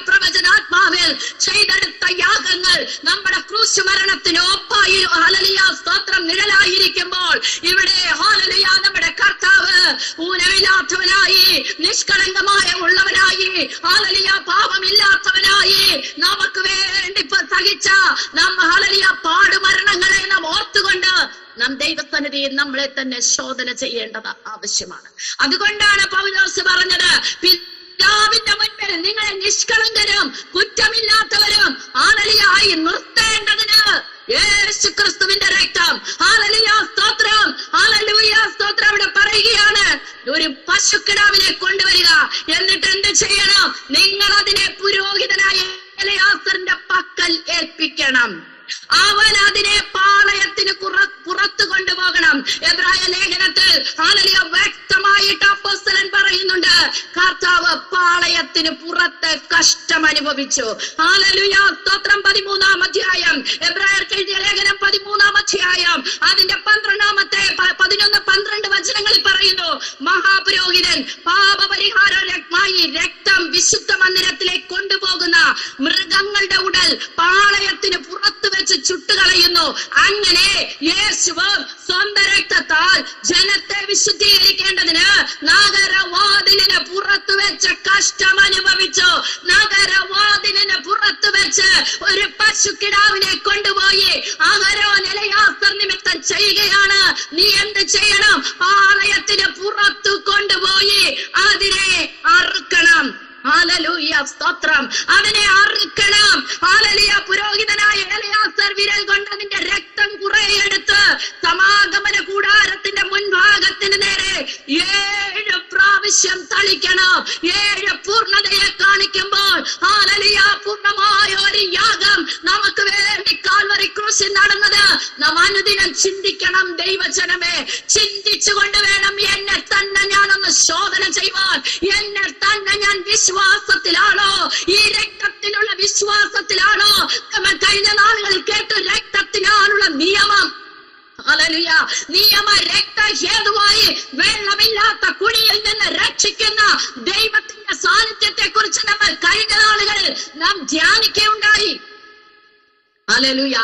പ്രവചനാത്മാവിൽ ചെയ്തെടുത്ത യാഗങ്ങൾ നമ്മുടെ ക്രൂശ് മരണത്തിന് ഒപ്പായി സ്തോത്രം നിഴലായിരിക്കുമ്പോൾ ഇവിടെ നമ്മുടെ കർത്താവ് ഊനമില്ലാത്തവനായി, നിഷ്കളങ്കമായ ഉള്ളവനായി, പാപമില്ലാത്തവനായി നമുക്ക് നമ്മളെ തന്നെ ശോധന ചെയ്യേണ്ടത് ആവശ്യമാണ്. അതുകൊണ്ടാണ് പൗലോസ് പറഞ്ഞത്, പിതാവിന്റെ മുൻപിൽ നിങ്ങളെ നിഷ്കളങ്കരും കുറ്റമില്ലാത്തവരും ആയി നിർത്തേണ്ടതിന് യേശു ക്രിസ്തുവിന്റെ രക്തം, ഹല്ലേലൂയ സ്തോത്രം, ഹല്ലേലൂയ സ്തോത്രം. അവിടെ പറയുകയാണ്, ഒരു പശുക്കിടാവിനെ കൊണ്ടുവരിക, എന്നിട്ട് എന്ത് ചെയ്യണം? നിങ്ങൾ അതിനെ പുരോഹിതനായ എലയാസറിന്റെ പക്കൽ ഏൽപ്പിക്കണം. അവൻ അതിനെ പാളയത്തിന് പുറത്തു കൊണ്ടുപോകണം. എബ്രായ ലേഖനത്തിൽ ഹല്ലേലൂയ വ്യക്തമായിട്ട് അപ്പോസ്തലൻ പറയുന്നുണ്ട്, കർത്താവ് പാളയത്തിന് പുറത്ത് കഷ്ടം അനുഭവിച്ചു. ഹല്ലേലൂയ സ്തോത്രം. 13-ാം അധ്യായം എബ്രായർക്ക് എഴുതിയ ലേഖനം 13-ാം അധ്യായം അതിന്റെ 11-12 വചനങ്ങളിൽ പറയുന്നു, മഹാപുരോഹിതൻ പാപപരിഹാരമായി രക്തം വിശുദ്ധ മന്ദിരത്തിലേക്ക് കൊണ്ടുപോകുന്ന മൃഗങ്ങളുടെ ഉടൽ പാളയത്തിന് പുറത്തു വെച്ച് ചുട്ടുകളയുന്നു. അങ്ങനെ യേശുവും സ്വന്തം രക്തത്താൽ ജനത്തെ വിശുദ്ധീകരിക്കേണ്ടതിന് നഗരവാതിലിന് പുറത്തു വെച്ച് കഷ്ടം അനുഭവിച്ചു. നഗരവാതിലിന് പുറത്തു വെച്ച് ഒരു പശുക്കിടാവിനെ കൊണ്ടുപോയി അഹരോൻ എലയാസർ നിമിത്തം ചെയ്യുകയാണ്. നീ എന്ത് ചെയ്യണം? പാളയത്തിന് പുറത്തു കൊണ്ടുപോയി അതിനെ അറുക്കണം. ഹല്ലേലൂയ സ്തോത്രം. അതിനെ അറുക്കണം. ഹല്ലേലൂയ. പുരോഹിതനായ എലയാസർ വിരൽ കൊണ്ട് അതിന്റെ രക്തം കുറെ എടുത്ത് സമാഗമന കൂടാരത്തിന്റെ മുൻഭാഗത്തിന് നേരെ 7 പ്രാവശ്യം തളിക്കണം. 7 പൂർണ്ണതയെ കാണിക്കുമ്പോൾ ഹല്ലേലൂയ പൂർണ്ണമായ ഒരു യാഗം നമുക്ക് വേണ്ടി കാൽവരി ക്രൂശിൽ നടന്നത് നാം അനുദിനം ചിന്തിക്കണം. ദൈവജനമേ, ചിന്തിച്ചുകൊണ്ട് വേണം എന്നെ തന്നെ ഞാനൊന്ന് ശോധന ചെയ്യുവാൻ. എന്നെ തന്നെ ഞാൻ വിശ്വാസത്തിലാണോ? ഈ രക്തത്തിലുള്ള വിശ്വാസത്തിലാണോ? നമ്മൾ കഴിഞ്ഞ നാളുകളിൽ കേട്ടു രക്തത്തിനാലുള്ള നിയമം. ഹല്ലേലൂയ. നിയമ രക്തഹേതുവായി വെള്ളമില്ലാത്ത കുഴിയിൽ നിന്ന് രക്ഷിക്കുന്ന ദൈവത്തിന്റെ സാന്നിധ്യത്തെ കുറിച്ച് നമ്മൾ കഴിഞ്ഞ നാളുകളിൽ നാം ധ്യാനിക്കുകയുണ്ടായി. ഹല്ലേലൂയ.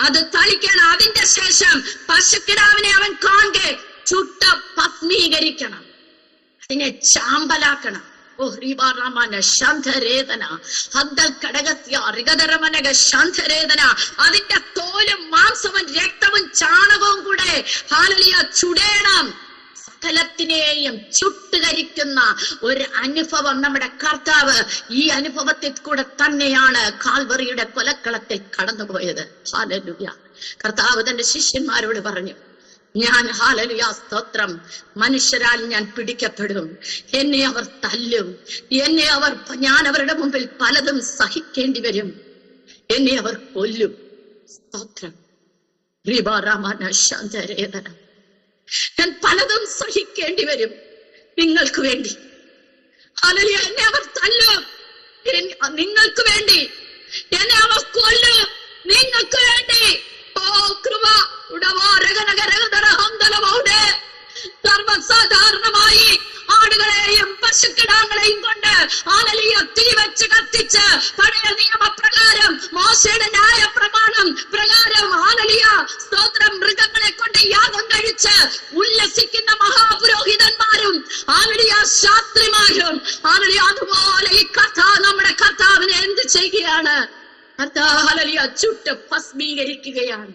അത് തളിക്കണം. അതിന്റെ ശേഷം പശുക്കിടാവിനെ അവൻ കാണെ ചുട്ട ഭസ്മീകരിക്കണം. അതിനെ ചാമ്പലാക്കണം. അതിന്റെ തോലും മാംസവും രക്തവും ചാണകവും കൂടെ ഹല്ലേലൂയ ചുടേണം. സകലത്തിനെയും ചുട്ടുകരിക്കുന്ന ഒരു അനുഭവം നമ്മുടെ കർത്താവ് ഈ അനുഭവത്തിൽ കൂടെ തന്നെയാണ് കാൽവറിയുടെ കൊലക്കളത്തിൽ കടന്നുപോയത്. ഹല്ലേലൂയ. കർത്താവ് തന്റെ ശിഷ്യന്മാരോട് പറഞ്ഞു, ഞാൻ ഹല്ലേലൂയ സ്തോത്രം, മനുഷ്യരാൽ ഞാൻ പിടിക്കപ്പെടും, എന്നെ അവർ തല്ലും, ഞാൻ അവരുടെ മുമ്പിൽ പലതും സഹിക്കേണ്ടി വരും, എന്നെ അവർ കൊല്ലും. സ്തോത്രം. ഞാൻ പലതും സഹിക്കേണ്ടി വരും നിങ്ങൾക്ക് വേണ്ടി. ഹല്ലേലൂയ. എന്നെ അവർ തല്ലും നിങ്ങൾക്ക് വേണ്ടി, എന്നെ അവർ കൊല്ലും നിങ്ങൾക്ക് വേണ്ടി. ഓ കൃപ. സർവസാധാരണമായി ആടുകളെയും പശുക്കിടാങ്ങളെയും കൊണ്ട് ഹല്ലേലൂയ തീ വെച്ച് കത്തിച്ച് പഴയ നിയമപ്രകാരം മോശയുടെ ന്യായ പ്രമാണം പ്രകാരം ഹല്ലേലൂയ സ്തോത്രം മൃഗങ്ങളെ കൊണ്ട് യാഗം കഴിച്ച് ഉല്ലസിക്കുന്ന മഹാപുരോഹിതന്മാരും ഹല്ലേലൂയ ശാസ്ത്രിമാരും ഹല്ലേലൂയ അതുപോലെ ഈ കഥ നമ്മുടെ കർത്താവിനെ എന്ത് ചെയ്യുകയാണ്? ഹല്ലേലൂയ ചുട്ട് ഭസ്മീകരിക്കുകയാണ്.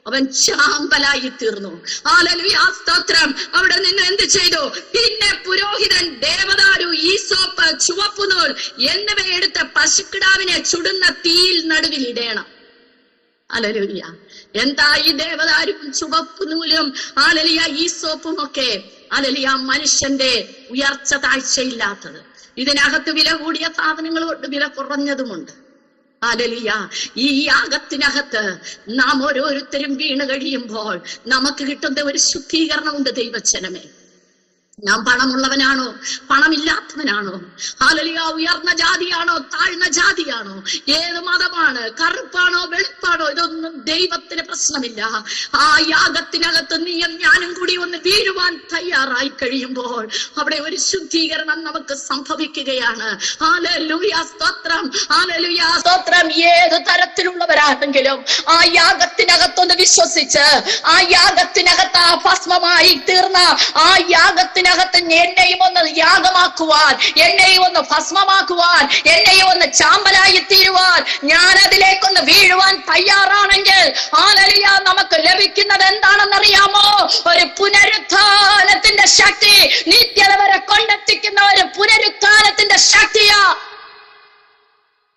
അവൻ ചാമ്പലായി തീർന്നു. ഹല്ലേലൂയ സ്തോത്രം. അവിടെ നിന്ന് എന്ത് ചെയ്തു? പിന്നെ പുരോഹിതൻ ദേവദാരു, ഈസോപ്പ്, ചുവപ്പുനൂൽ എന്നിവ എടുത്ത് പശുക്കിടാവിനെ ചുടുന്ന തീയിൽ നടുവിൽ ഇടേണം. ഹല്ലേലൂയ. എന്താ ഈ ദേവദാരുവും ചുവപ്പുനൂലും ഹല്ലേലൂയ ഈസോപ്പും ഒക്കെ? ഹല്ലേലൂയ മനുഷ്യന്റെ ഉയർച്ച താഴ്ചയില്ലാത്തത്. ഇതിനകത്ത് വില കൂടിയ സാധനങ്ങളുണ്ട്, വില കുറഞ്ഞതുമുണ്ട്. ഹല്ലേലൂയ. ഈ യാഗത്തിനകത്ത് നാം ഓരോരുത്തരും വീണ് കഴിയുമ്പോൾ നമുക്ക് കിട്ടുന്ന ഒരു ശുദ്ധീകരണമുണ്ട്. ദൈവജനമേ, നാം പണമുള്ളവനാണോ പണമില്ലാത്തവനാണോ? ഹല്ലേലൂയ. ഉയർന്ന ജാതിയാണോ താഴ്ന്ന ജാതിയാണോ? ഏത് മതമാണ്? കറുപ്പാണോ വെളുപ്പാണോ? ഇതൊന്നും ദൈവത്തിന് പ്രശ്നമില്ല. ആ യാഗത്തിനകത്ത് നീയും ഞാനും കൂടി ഒന്ന് വീഴുവാൻ തയ്യാറായി കഴിയുമ്പോൾ അവിടെ ഒരു ശുദ്ധീകരണം നമുക്ക് സംഭവിക്കുകയാണ്. ഹല്ലേലൂയ സ്തോത്രം. ഹല്ലേലൂയ സ്തോത്രം. ഏത് ഏത് തരത്തിലുള്ളവരാണെങ്കിലും ആ യാഗത്തിനകത്തൊന്ന് വിശ്വസിച്ച് ആ യാഗത്തിനകത്ത് ആ ഭസ്മമായി തീർന്ന ആ യാഗത്തിനകത്ത് എന്നെയും ഒന്ന് യാഗമാക്കുവാൻ, എന്നെയും ഒന്ന് ഭസ്മമാക്കുവാൻ, എന്നെയും ഒന്ന് ചാമ്പലായി തീരുവാൻ, ഞാൻ അതിലേക്കൊന്ന് വീഴുവാൻ തയ്യാറാണെങ്കിൽ ഹല്ലേലൂയ, നമുക്ക് ലഭിക്കുന്നത് എന്താണെന്നറിയാമോ? ഒരു പുനരുത്ഥാനത്തിന്റെ ശക്തി, നിത്യത വരെ കൊണ്ടെത്തിക്കുന്ന ഒരു പുനരുത്ഥാനത്തിന്റെ ശക്തിയാ.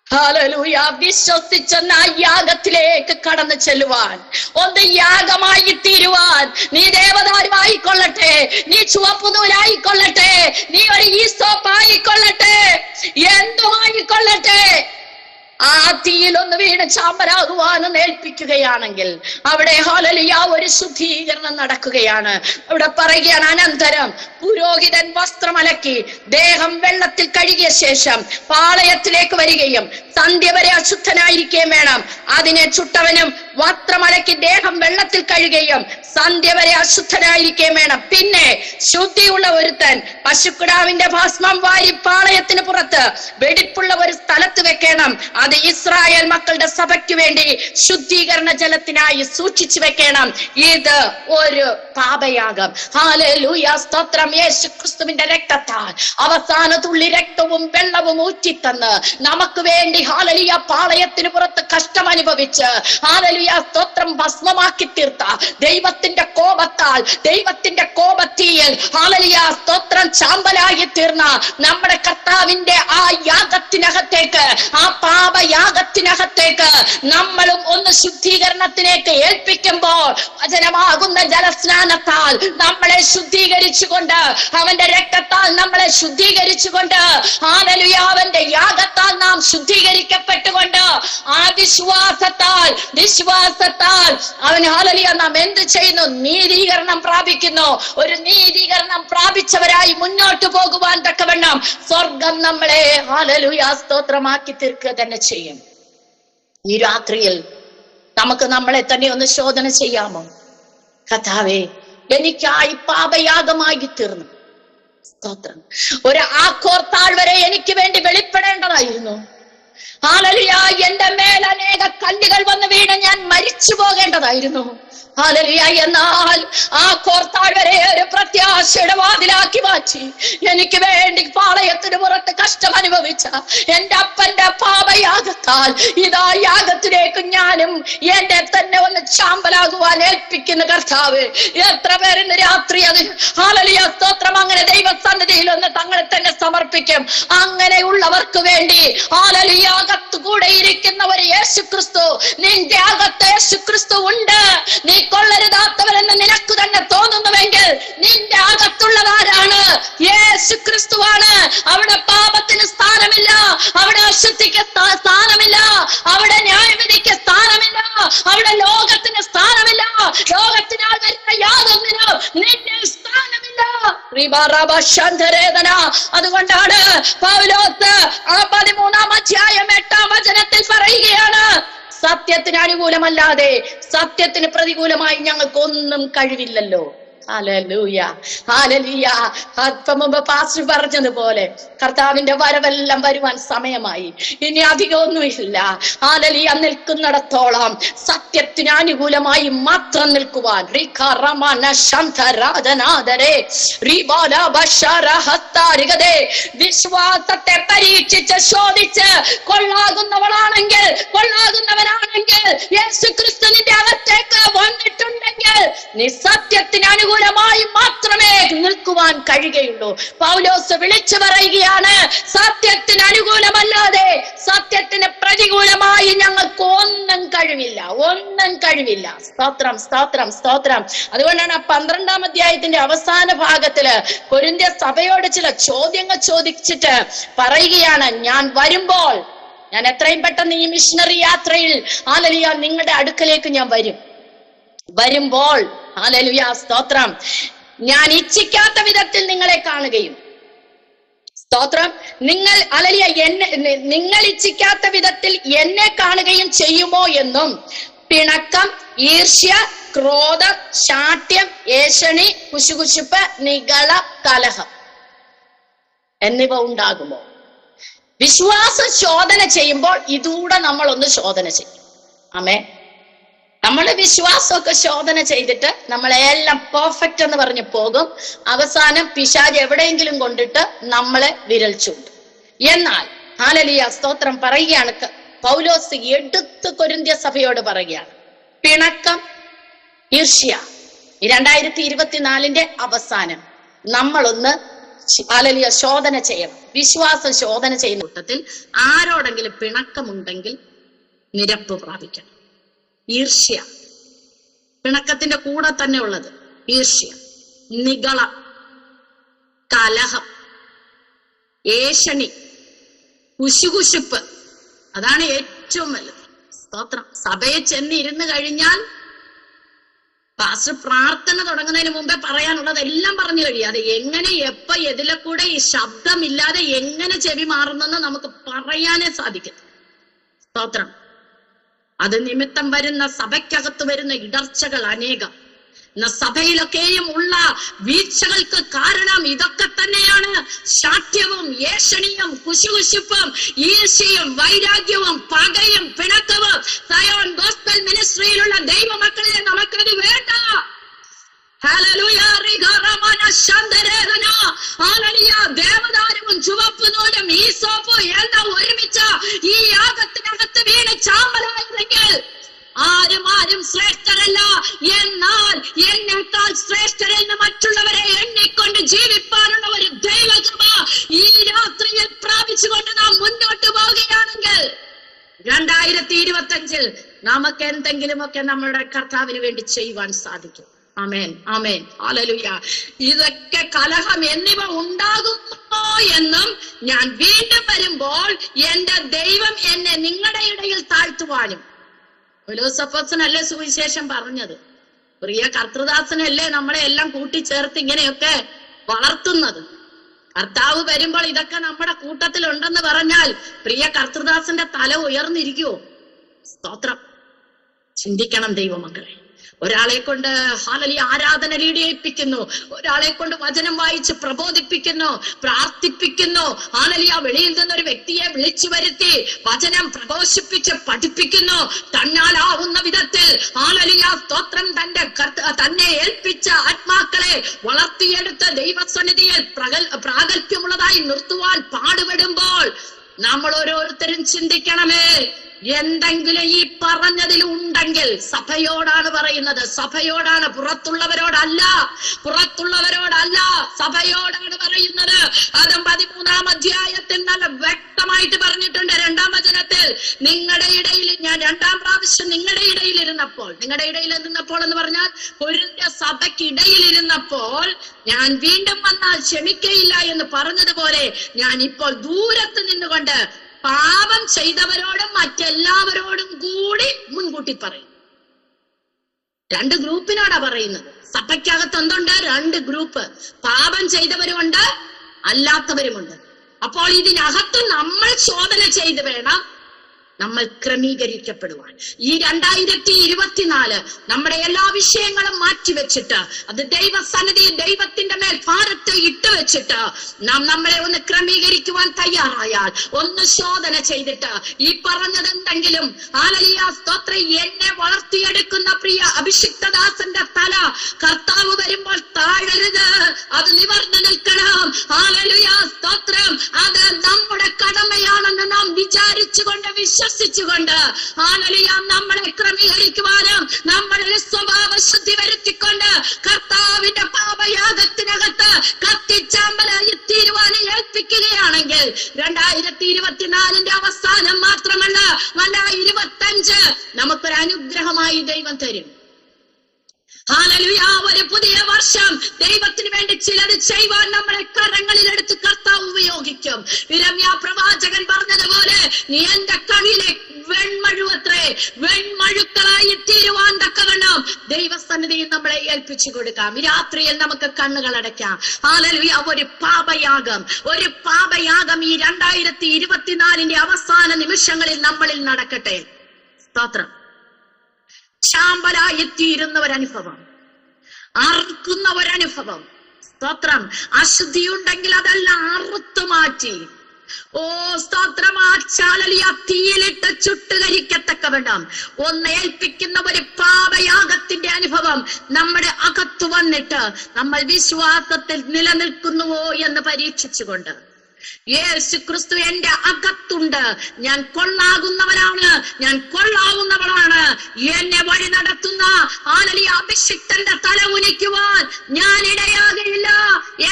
ഹല്ലേലൂയ. വിശ്വസിച്ചെന്ന ആ യാഗത്തിലേക്ക് കടന്നു ചെല്ലുവാൻ, ഒന്ന് യാഗമായി തീരുവാൻ. നീ ദേവദാരുവായിക്കൊള്ളട്ടെ, നീ ചുവപ്പുനൂലായിക്കൊള്ളട്ടെ, നീ ഒരു ഈസോപ്പായിക്കൊള്ളട്ടെ, എന്തുമായിക്കൊള്ളട്ടെ, ആ തീയിലൊന്ന് വീണ് ചാമ്പലാകുവാനെന്ന് ഏൽപ്പിക്കുകയാണെങ്കിൽ അവിടെ ഹല്ലേലൂയ ഒരു ശുദ്ധീകരണം നടക്കുകയാണ്. അവിടെ പറയുകയാണ്, അനന്തരം പുരോഹിതൻ വസ്ത്രമലക്കി ദേഹം വെള്ളത്തിൽ കഴുകിയ ശേഷം പാളയത്തിലേക്ക് വരികയും സന്ധ്യ വരെ അശുദ്ധനായിരിക്കുകയും വേണം. അതിനെ ചുട്ടവനും വസ്ത്രമലക്കി ദേഹം വെള്ളത്തിൽ കഴുകുകയും സന്ധ്യ വരെ അശുദ്ധനായിരിക്കുകയും വേണം. പിന്നെ ശുദ്ധിയുള്ള ഒരുത്തൻ പശുക്കിടാവിന്റെ ഭസ്മം വാരി പാളയത്തിന് പുറത്ത് വെടിപ്പുള്ള ഒരു സ്ഥലത്ത് വെക്കണം. അത് ഇസ്രായേൽ മക്കളുടെ സഭയ്ക്ക് വേണ്ടി ശുദ്ധീകരണ ജലത്തിനായി സൂക്ഷിച്ചു വെക്കണം. ഇത് ഒരു പാപയാഗം. ഹല്ലേലൂയ, സ്തോത്രം. യേശു ക്രിസ്തുവിന്റെ രക്തത്താൽ അവസാന തുള്ളി രക്തവും വെള്ളവും ഊറ്റിത്തന്ന് നമുക്ക് വേണ്ടി ഹല്ലേലൂയ പാളയത്തിന് പുറത്ത് കഷ്ടം അനുഭവിച്ച് ഹല്ലേലൂയ സ്തോത്രം ഭസ്മമാക്കി തീർത്ത ദൈവത്തിന്റെ കോപത്താൽ, ദൈവത്തിന്റെ കോപത്തീയിൽ ഹല്ലേലൂയ സ്തോത്രം ചാമ്പലായി തീർന്ന നമ്മുടെ കർത്താവിന്റെ ആ യാഗത്തിനകത്തേക്ക്, ആ പാപയാഗത്തിനകത്തേക്ക് നമ്മളും ഒന്ന് ശുദ്ധീകരണത്തിലേക്ക് ഏൽപ്പിക്കുമ്പോൾ വചനമാകുന്ന ജലസ്നാനത്താൽ നമ്മളെ ശുദ്ധീകരിച്ചുകൊണ്ട്, അവന്റെ രക്തത്താൽ നമ്മളെ ശുദ്ധീകരിച്ചുകൊണ്ട്, ഹല്ലേലൂയ അവന്റെ യാഗത്താൽ നാം ശുദ്ധീകരിക്കപ്പെട്ടുകൊണ്ട് ആ വിശ്വാസത്താൽ അവൻ ഹല്ലേലൂയ നാം എന്ത് ചെയ്യുന്നു? നീതീകരണം പ്രാപിക്കുന്നു. ഒരു നീതീകരണം പ്രാപിച്ചവരായി മുന്നോട്ട് പോകുവാൻ തക്കവണ്ണം സ്വർഗം നമ്മളെ ഹല്ലേലൂയ സ്തോത്രമാക്കി തീർക്കുക തന്നെ ചെയ്യും. ഈ രാത്രിയിൽ നമുക്ക് നമ്മളെ തന്നെ ഒന്ന് ശോധന ചെയ്യാമോ? കർത്താവേ, എനിക്കായി പാപയാഗമായി തീർന്നു. സ്തോത്രം. ഒരു ആഖോർ താഴ്വരെ എനിക്ക് വേണ്ടി വെളിപ്പെടേണ്ടതായിരുന്നു. ഹല്ലേലൂയ, എന്റെ മേൽ അനേക കല്ലുകൾ വന്ന് വീണ് ഞാൻ മരിച്ചു പോകേണ്ടതായിരുന്നു. ഹല്ലേലൂയ. എന്നാൽ ആ കോർത്താഴ്വരെ ഒരു പ്രത്യാശയുടെ വാതിലാക്കി മാറ്റി എനിക്ക് വേണ്ടി പാളയത്തിന് പുറത്ത് കഷ്ടം അനുഭവിച്ച എന്റെ അപ്പന്റെ പാപയാഗത്താൽ ഇതാ യാഗത്തിലേക്ക് ഞാനും എന്റെ തന്നെ ഒന്ന് ചാമ്പലാകുവാൻ ഏൽപ്പിക്കുന്ന കർത്താവ്. എത്ര പേരിന്ന് രാത്രി അത് ഹല്ലേലൂയ സ്തോത്രം അങ്ങനെ ദൈവസന്നിധിയിൽ ഒന്ന് തങ്ങളെ തന്നെ സമർപ്പിക്കും. അങ്ങനെയുള്ളവർക്ക് വേണ്ടി ഹല്ലേലൂയ അകത്ത് കൂടെ ഇരിക്കുന്ന ഒരു യേശു ക്രിസ്തു, നിന്റെ അകത്ത് യേശു ക്രിസ്തു ഉണ്ട്. നീ കൊള്ളരുതാത്തവരെന്ന് നിനക്ക് തന്നെ തോന്നുന്നുവെങ്കിൽ നിന്റെ അകത്തുള്ളതാരാണ്? യേശു ക്രിസ്തുവാണ്. അവിടെ പാപത്തിന് സ്ഥാനമില്ല, അവിടെ അശുദ്ധിക്ക് സ്ഥാനമില്ല, അവിടെ ന്യായവിധിക്ക് സ്ഥാനമില്ല, അവിടെ ലോകത്തിന് സ്ഥാനമില്ല, ലോകത്തിനാൽ വരുന്ന യാതൊന്നിനും നിന്റെ സ്ഥാനമില്ല. അതുകൊണ്ടാണ് പൗലോസ് ആ 13-ാം അധ്യായം 8-ാം വചനത്തിൽ പറയുകയാണ്, സത്യത്തിന് അനുകൂലമല്ലാതെ സത്യത്തിന് പ്രതികൂലമായി ഞങ്ങൾക്കൊന്നും കഴിവില്ലല്ലോ. Hallelujah, hallelujah. അല്പം മുമ്പ് പാസ്റ്റർ പറഞ്ഞതുപോലെ കർത്താവിന്റെ വരവെല്ലാം വരുവാൻ സമയമായി. ഇനി അധികമൊന്നുമില്ല. ഹല്ലേലൂയ. നിൽക്കുന്നിടത്തോളം സത്യത്തിന് അനുകൂലമായി മാത്രം നിൽക്കുവാൻ വിശ്വാസത്തെ പരീക്ഷിച്ച് ശോധിച്ച് കൊള്ളാകുന്നവനാണെങ്കിൽ യേശു ക്രിസ്തുവിന്റെ അകത്തേക്ക് വന്നിട്ടുണ്ടെങ്കിൽ നീ സത്യത്തിന് അനുകൂലമായി മാത്രമേ നിൽക്കുവാൻ കഴിയുകയുള്ളൂ. പൗലോസ് വിളിച്ചു പറയുകയാണ്, സത്യത്തിന് അനുകൂലമല്ലാതെ സത്യത്തിന് പ്രതികൂലമായി ഞങ്ങൾക്ക് ഒന്നും കഴിവില്ല, ഒന്നും കഴിവില്ല. സ്തോത്രം, സ്തോത്രം, സ്തോത്രം. അതുകൊണ്ടാണ് 12-ാം അധ്യായത്തിന്റെ അവസാന ഭാഗത്തില് കൊരിന്ത്യ സഭയോട് ചില ചോദ്യങ്ങൾ ചോദിച്ചിട്ട് പറയുകയാണ്, ഞാൻ വരുമ്പോൾ, ഞാൻ എത്രയും പെട്ടെന്ന് ഈ മിഷണറി യാത്രയിൽ ഹല്ലേലൂയ നിങ്ങളുടെ അടുക്കലേക്ക് ഞാൻ വരുമ്പോൾ ഹല്ലേലൂയ സ്തോത്രം, ഞാൻ ഇച്ഛിക്കാത്ത വിധത്തിൽ നിങ്ങളെ കാണുകയും, സ്തോത്രം, നിങ്ങൾ ഇച്ഛിക്കാത്ത വിധത്തിൽ എന്നെ കാണുകയും ചെയ്യുമോ എന്നും, പിണക്കം, ഈർഷ്യ, ക്രോധം, ശാഠ്യം, ഏഷണി, കുശുകുശുപ്പ്, നിഗള, കലഹം എന്നിവ ഉണ്ടാകുമോ? വിശ്വാസം ശോധന ചെയ്യുമ്പോൾ ഇതൂടെ നമ്മളൊന്ന് ശോധന ചെയ്യും. ആമേ. നമ്മള് വിശ്വാസമൊക്കെ ശോധന ചെയ്തിട്ട് നമ്മളെല്ലാം പെർഫെക്റ്റ് എന്ന് പറഞ്ഞ് പോകും. അവസാനം പിശാച് എവിടെയെങ്കിലും കൊണ്ടിട്ട് നമ്മളെ വിരൽ ചൂണ്ടും. എന്നാൽ ഹല്ലേലൂയ സ്തോത്രം പറയുകയാണ് പൗലോസ് എടുത്ത് കൊരിന്ത്യ സഭയോട് പറയുകയാണ്, പിണക്കം, ഈർഷ്യ, 2024 അവസാനം നമ്മളൊന്ന് ഹല്ലേലൂയ ശോധന ചെയ്യണം. വിശ്വാസം ശോധന ചെയ്യുന്ന കൂട്ടത്തിൽ ആരോടെങ്കിലും പിണക്കമുണ്ടെങ്കിൽ നിരപ്പ് പ്രാപിക്കണം. ഈർഷ്യ പിണക്കത്തിന്റെ കൂടെ തന്നെ ഉള്ളത് ഈർഷ്യ, നിഗളം, കലഹം, ഏഷണി, കുശുകുശുപ്പ്. അതാണ് ഏറ്റവും വലുത്. സ്തോത്രം. സഭയെ ചെന്നിരുന്ന് കഴിഞ്ഞാൽ പാസ്റ്റർ പ്രാർത്ഥന തുടങ്ങുന്നതിന് മുമ്പേ പറയാനുള്ളത് എല്ലാം പറഞ്ഞു കഴിയാതെ എങ്ങനെ എപ്പ എതിലെ കൂടെ ഈ ശബ്ദമില്ലാതെ എങ്ങനെ ചെവി മാറുന്നെന്ന് നമുക്ക് പറയാനേ സാധിക്കും. സ്തോത്രം. അത് നിമിത്തം വരുന്ന സഭയ്ക്കകത്ത് വരുന്ന ഇടർച്ചകൾ അനേകം. സഭയിലൊക്കെയും ഉള്ള വീഴ്ചകൾക്ക് കാരണം ഇതൊക്കെ തന്നെയാണ്. ശാഠ്യവും ഏഷണിയും കുശുകുശുപ്പും ഈർഷ്യയും വൈരാഗ്യവും പകയും പിണക്കവും. സയോൺ ഗോസ്പൽ മിനിസ്ട്രിയിലുള്ള ദൈവമക്കളെ നമുക്കത് വേണ്ട. ദേവദാരുവും ചുവപ്പ് നൂലും ഈ സോപ്പും എല്ലാം ഒരുമിച്ച ഈ യാഗത്തിനകത്ത് വീണ് ചാമ്പലായതെങ്കിൽ ആരും ശ്രേഷ്ഠരല്ല. എന്നാൽ എന്നേക്കാൾ ശ്രേഷ്ഠരെന്ന് മറ്റുള്ളവരെ എണ്ണിക്കൊണ്ട് ജീവിപ്പാനുള്ള ഒരു ദൈവകൃപ ഈ രാത്രിയിൽ പ്രാപിച്ചുകൊണ്ട് നാം മുന്നോട്ട് പോവുകയാണെങ്കിൽ 2025 നമുക്ക് എന്തെങ്കിലുമൊക്കെ നമ്മുടെ കർത്താവിന് വേണ്ടി ചെയ്യുവാൻ സാധിക്കും. ആമേൻ, ആമേൻ, ഹല്ലേലൂയ. ഇതൊക്കെ കലഹം എന്നിവ ഉണ്ടാകുമോ എന്നും ഞാൻ വീണ്ടും വരുമ്പോൾ എന്റെ ദൈവം എന്നെ നിങ്ങളുടെ ഇടയിൽ താഴ്ത്തുവാനും. പൗലോസപ്പോസ്തലനല്ലേ സുവിശേഷം പറഞ്ഞത്? പ്രിയ കർത്തൃദാസനല്ലേ നമ്മളെ എല്ലാം കൂട്ടിച്ചേർത്ത് ഇങ്ങനെയൊക്കെ വളർത്തുന്നത്. കർത്താവ് വരുമ്പോൾ ഇതൊക്കെ നമ്മുടെ കൂട്ടത്തിൽ ഉണ്ടെന്ന് പറഞ്ഞാൽ പ്രിയ കർത്തൃദാസന്റെ തല ഉയർന്നിരിക്കുവോ? സ്തോത്രം. ചിന്തിക്കണം ദൈവമക്കളെ. ഒരാളെ കൊണ്ട് ഹല്ലേലൂയ ആരാധന ലീഡിയിപ്പിക്കുന്നു, ഒരാളെ കൊണ്ട് വചനം വായിച്ച് പ്രബോധിപ്പിക്കുന്നു, പ്രാർത്ഥിപ്പിക്കുന്നു. ഹല്ലേലൂയ വെളിയിൽ നിന്നൊരു വ്യക്തിയെ വിളിച്ചു വരുത്തി വചനം പ്രഘോഷിപ്പിച്ച് പഠിപ്പിക്കുന്നു. തന്നാലാവുന്ന വിധത്തിൽ ഹല്ലേലൂയ സ്തോത്രം തന്നെ ഏൽപ്പിച്ച ആത്മാക്കളെ വളർത്തിയെടുത്ത് ദൈവസന്നിധിയിൽ പ്രാഗൽഭ്യമുള്ളതായി നിർത്തുവാൻ പാടുപെടുമ്പോൾ നമ്മൾ ഓരോരുത്തരും ചിന്തിക്കണമേ, എന്തെങ്കിലും ഈ പറഞ്ഞതിൽ ഉണ്ടെങ്കിൽ സഭയോടാണ് പറയുന്നത്. സഭയോടാണ്, പുറത്തുള്ളവരോടല്ല. പുറത്തുള്ളവരോടല്ല, സഭയോടാണ് പറയുന്നത്. അതും 13-ാം അധ്യായത്തിൽ നല്ല വ്യക്തമായിട്ട് പറഞ്ഞിട്ടുണ്ട്. 2-ാം വചനത്തിൽ, നിങ്ങളുടെ ഇടയിൽ ഞാൻ 2-ാം പ്രാവശ്യം നിങ്ങളുടെ ഇടയിൽ ഇരുന്നപ്പോൾ എന്ന് പറഞ്ഞാൽ കൊരിന്ത്യ സഭയ്ക്കിടയിൽ ഇരുന്നപ്പോൾ ഞാൻ വീണ്ടും വന്നാൽ ക്ഷമിക്കയില്ല എന്ന് പറഞ്ഞതുപോലെ ഞാൻ ഇപ്പോൾ ദൂരത്ത് നിന്നുകൊണ്ട് പാപം ചെയ്തവരോടും മറ്റെല്ലാവരോടും കൂടി മുൻകൂട്ടി പറയും. 2 ഗ്രൂപ്പിനോടാ പറയുന്നത്. സഭയ്ക്കകത്ത് എന്തുണ്ട്? 2 ഗ്രൂപ്പ്. പാപം ചെയ്തവരുമുണ്ട്, അല്ലാത്തവരുമുണ്ട്. അപ്പോൾ ഇതിനകത്ത് നമ്മൾ ശോധന ചെയ്ത് വേണം നമ്മൾ ക്രമീകരിക്കപ്പെടുവാൻ. ഈ 2024 നമ്മുടെ എല്ലാ വിഷയങ്ങളും മാറ്റിവെച്ചിട്ട് അത് ദൈവസന്നിധിയിൽ ദൈവത്തിന്റെ മേൽ ഭാരത്തെ ഇട്ടുവെച്ചിട്ട് നാം നമ്മളെ ഒന്ന് ക്രമീകരിക്കുവാൻ തയ്യാറായാൽ, ഒന്ന് ശോധന ചെയ്തിട്ട് ഈ പറഞ്ഞതെന്തെങ്കിലും ഹല്ലേലൂയ സ്തോത്രം എന്നെ വളർത്തിയെടുക്കുന്ന പ്രിയ അഭിഷിക്തദാസന്റെ തല കർത്താവ് വരുമ്പോൾ താഴരുത്, അത് നിവർന്നു നിൽക്കണം. ഹല്ലേലൂയ സ്തോത്രം. അത് നമ്മുടെ കടമയാണെന്ന് നാം വിചാരിച്ചുകൊണ്ട് വിശ്വസിച്ചുകൊണ്ട് ഹല്ലേലൂയ നമ്മളെ ക്രമീകരിക്കുവാനും നമ്മളുടെ സ്വഭാവ ശുദ്ധി വരുത്തിക്കൊണ്ട് കർത്താവിന്റെ പാപയാഗത്തിനകത്ത് കത്തിച്ചാമ്പലായി തീരുവാനും ഏൽപ്പിക്കുകയാണെങ്കിൽ 2024 അവസാനം മാത്രമല്ല 2025 നമുക്കൊരു അനുഗ്രഹമായി ദൈവം തരും. ഹല്ലേലൂയ. ഒരു പുതിയ വർഷം ദൈവത്തിന് വേണ്ടി ചിലത് ചെയ്യുവാൻ നമ്മളെ കരങ്ങളിലെടുത്ത് കർത്താവ് ഉപയോഗിക്കും. യിരെമ്യാ പ്രവാചകൻ പറഞ്ഞതുപോലെ, നീ എന്റെ കണ്ണിലെ വെൺമഴുവത്രേ, വെൺമഴുക്കളായി തീരുവാൻ തക്കവണ്ണം ദൈവസന്നിധിയിൽ നമ്മളെ ഏൽപ്പിച്ചു കൊടുക്കാം. ഈ രാത്രിയിൽ നമുക്ക് കണ്ണുകൾ അടയ്ക്കാം. ഹല്ലേലൂയ. ഒരു പാപയാഗം ഈ 2024 അവസാന നിമിഷങ്ങളിൽ നമ്മളിൽ നടക്കട്ടെ. സ്തോത്രം. ചാമ്പലായെത്തിയിരുന്ന ഒരനുഭവം, അറുക്കുന്ന ഒരനുഭവം. സ്തോത്രം. അശുദ്ധിയുണ്ടെങ്കിൽ അതെല്ലാം അറുത്തു മാറ്റി ഓ സ്തോത്രം, ആ ചാലലിയ തീയിലിട്ട് ചുട്ടുകരിക്കത്തക്കവണ്ണം ഒന്ന് ഏൽപ്പിക്കുന്ന ഒരു പാപയാഗത്തിന്റെ അനുഭവം നമ്മുടെ അകത്തു വന്നിട്ട് നമ്മൾ വിശ്വാസത്തിൽ നിലനിൽക്കുന്നുവോ എന്ന് പരീക്ഷിച്ചുകൊണ്ട്, യേശു ക്രിസ്തു എന്റെ അകത്തുണ്ട്, ഞാൻ കൊള്ളാകുന്നവനാണ്, ഞാൻ കൊള്ളാവുന്നവളാണ്, എന്നെ വഴി നടത്തുന്ന അഭിഷിക്തന്റെ തല ഉനിക്കുവാൻ ഞാൻ ഇടയാകയില്ല,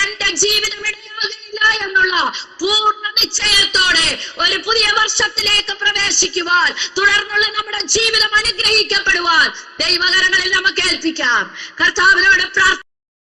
എന്റെ ജീവിതം ഇടയാകയില്ല എന്നുള്ള പൂർണ്ണ നിശ്ചയത്തോടെ ഒരു പുതിയ വർഷത്തിലേക്ക് പ്രവേശിക്കുവാൻ, തുടർന്നുള്ള നമ്മുടെ ജീവിതം അനുഗ്രഹിക്കപ്പെടുവാൻ ദൈവകരങ്ങളിൽ നമുക്ക് ഏൽപ്പിക്കാം. കർത്താവിനോട് പ്രാർത്ഥന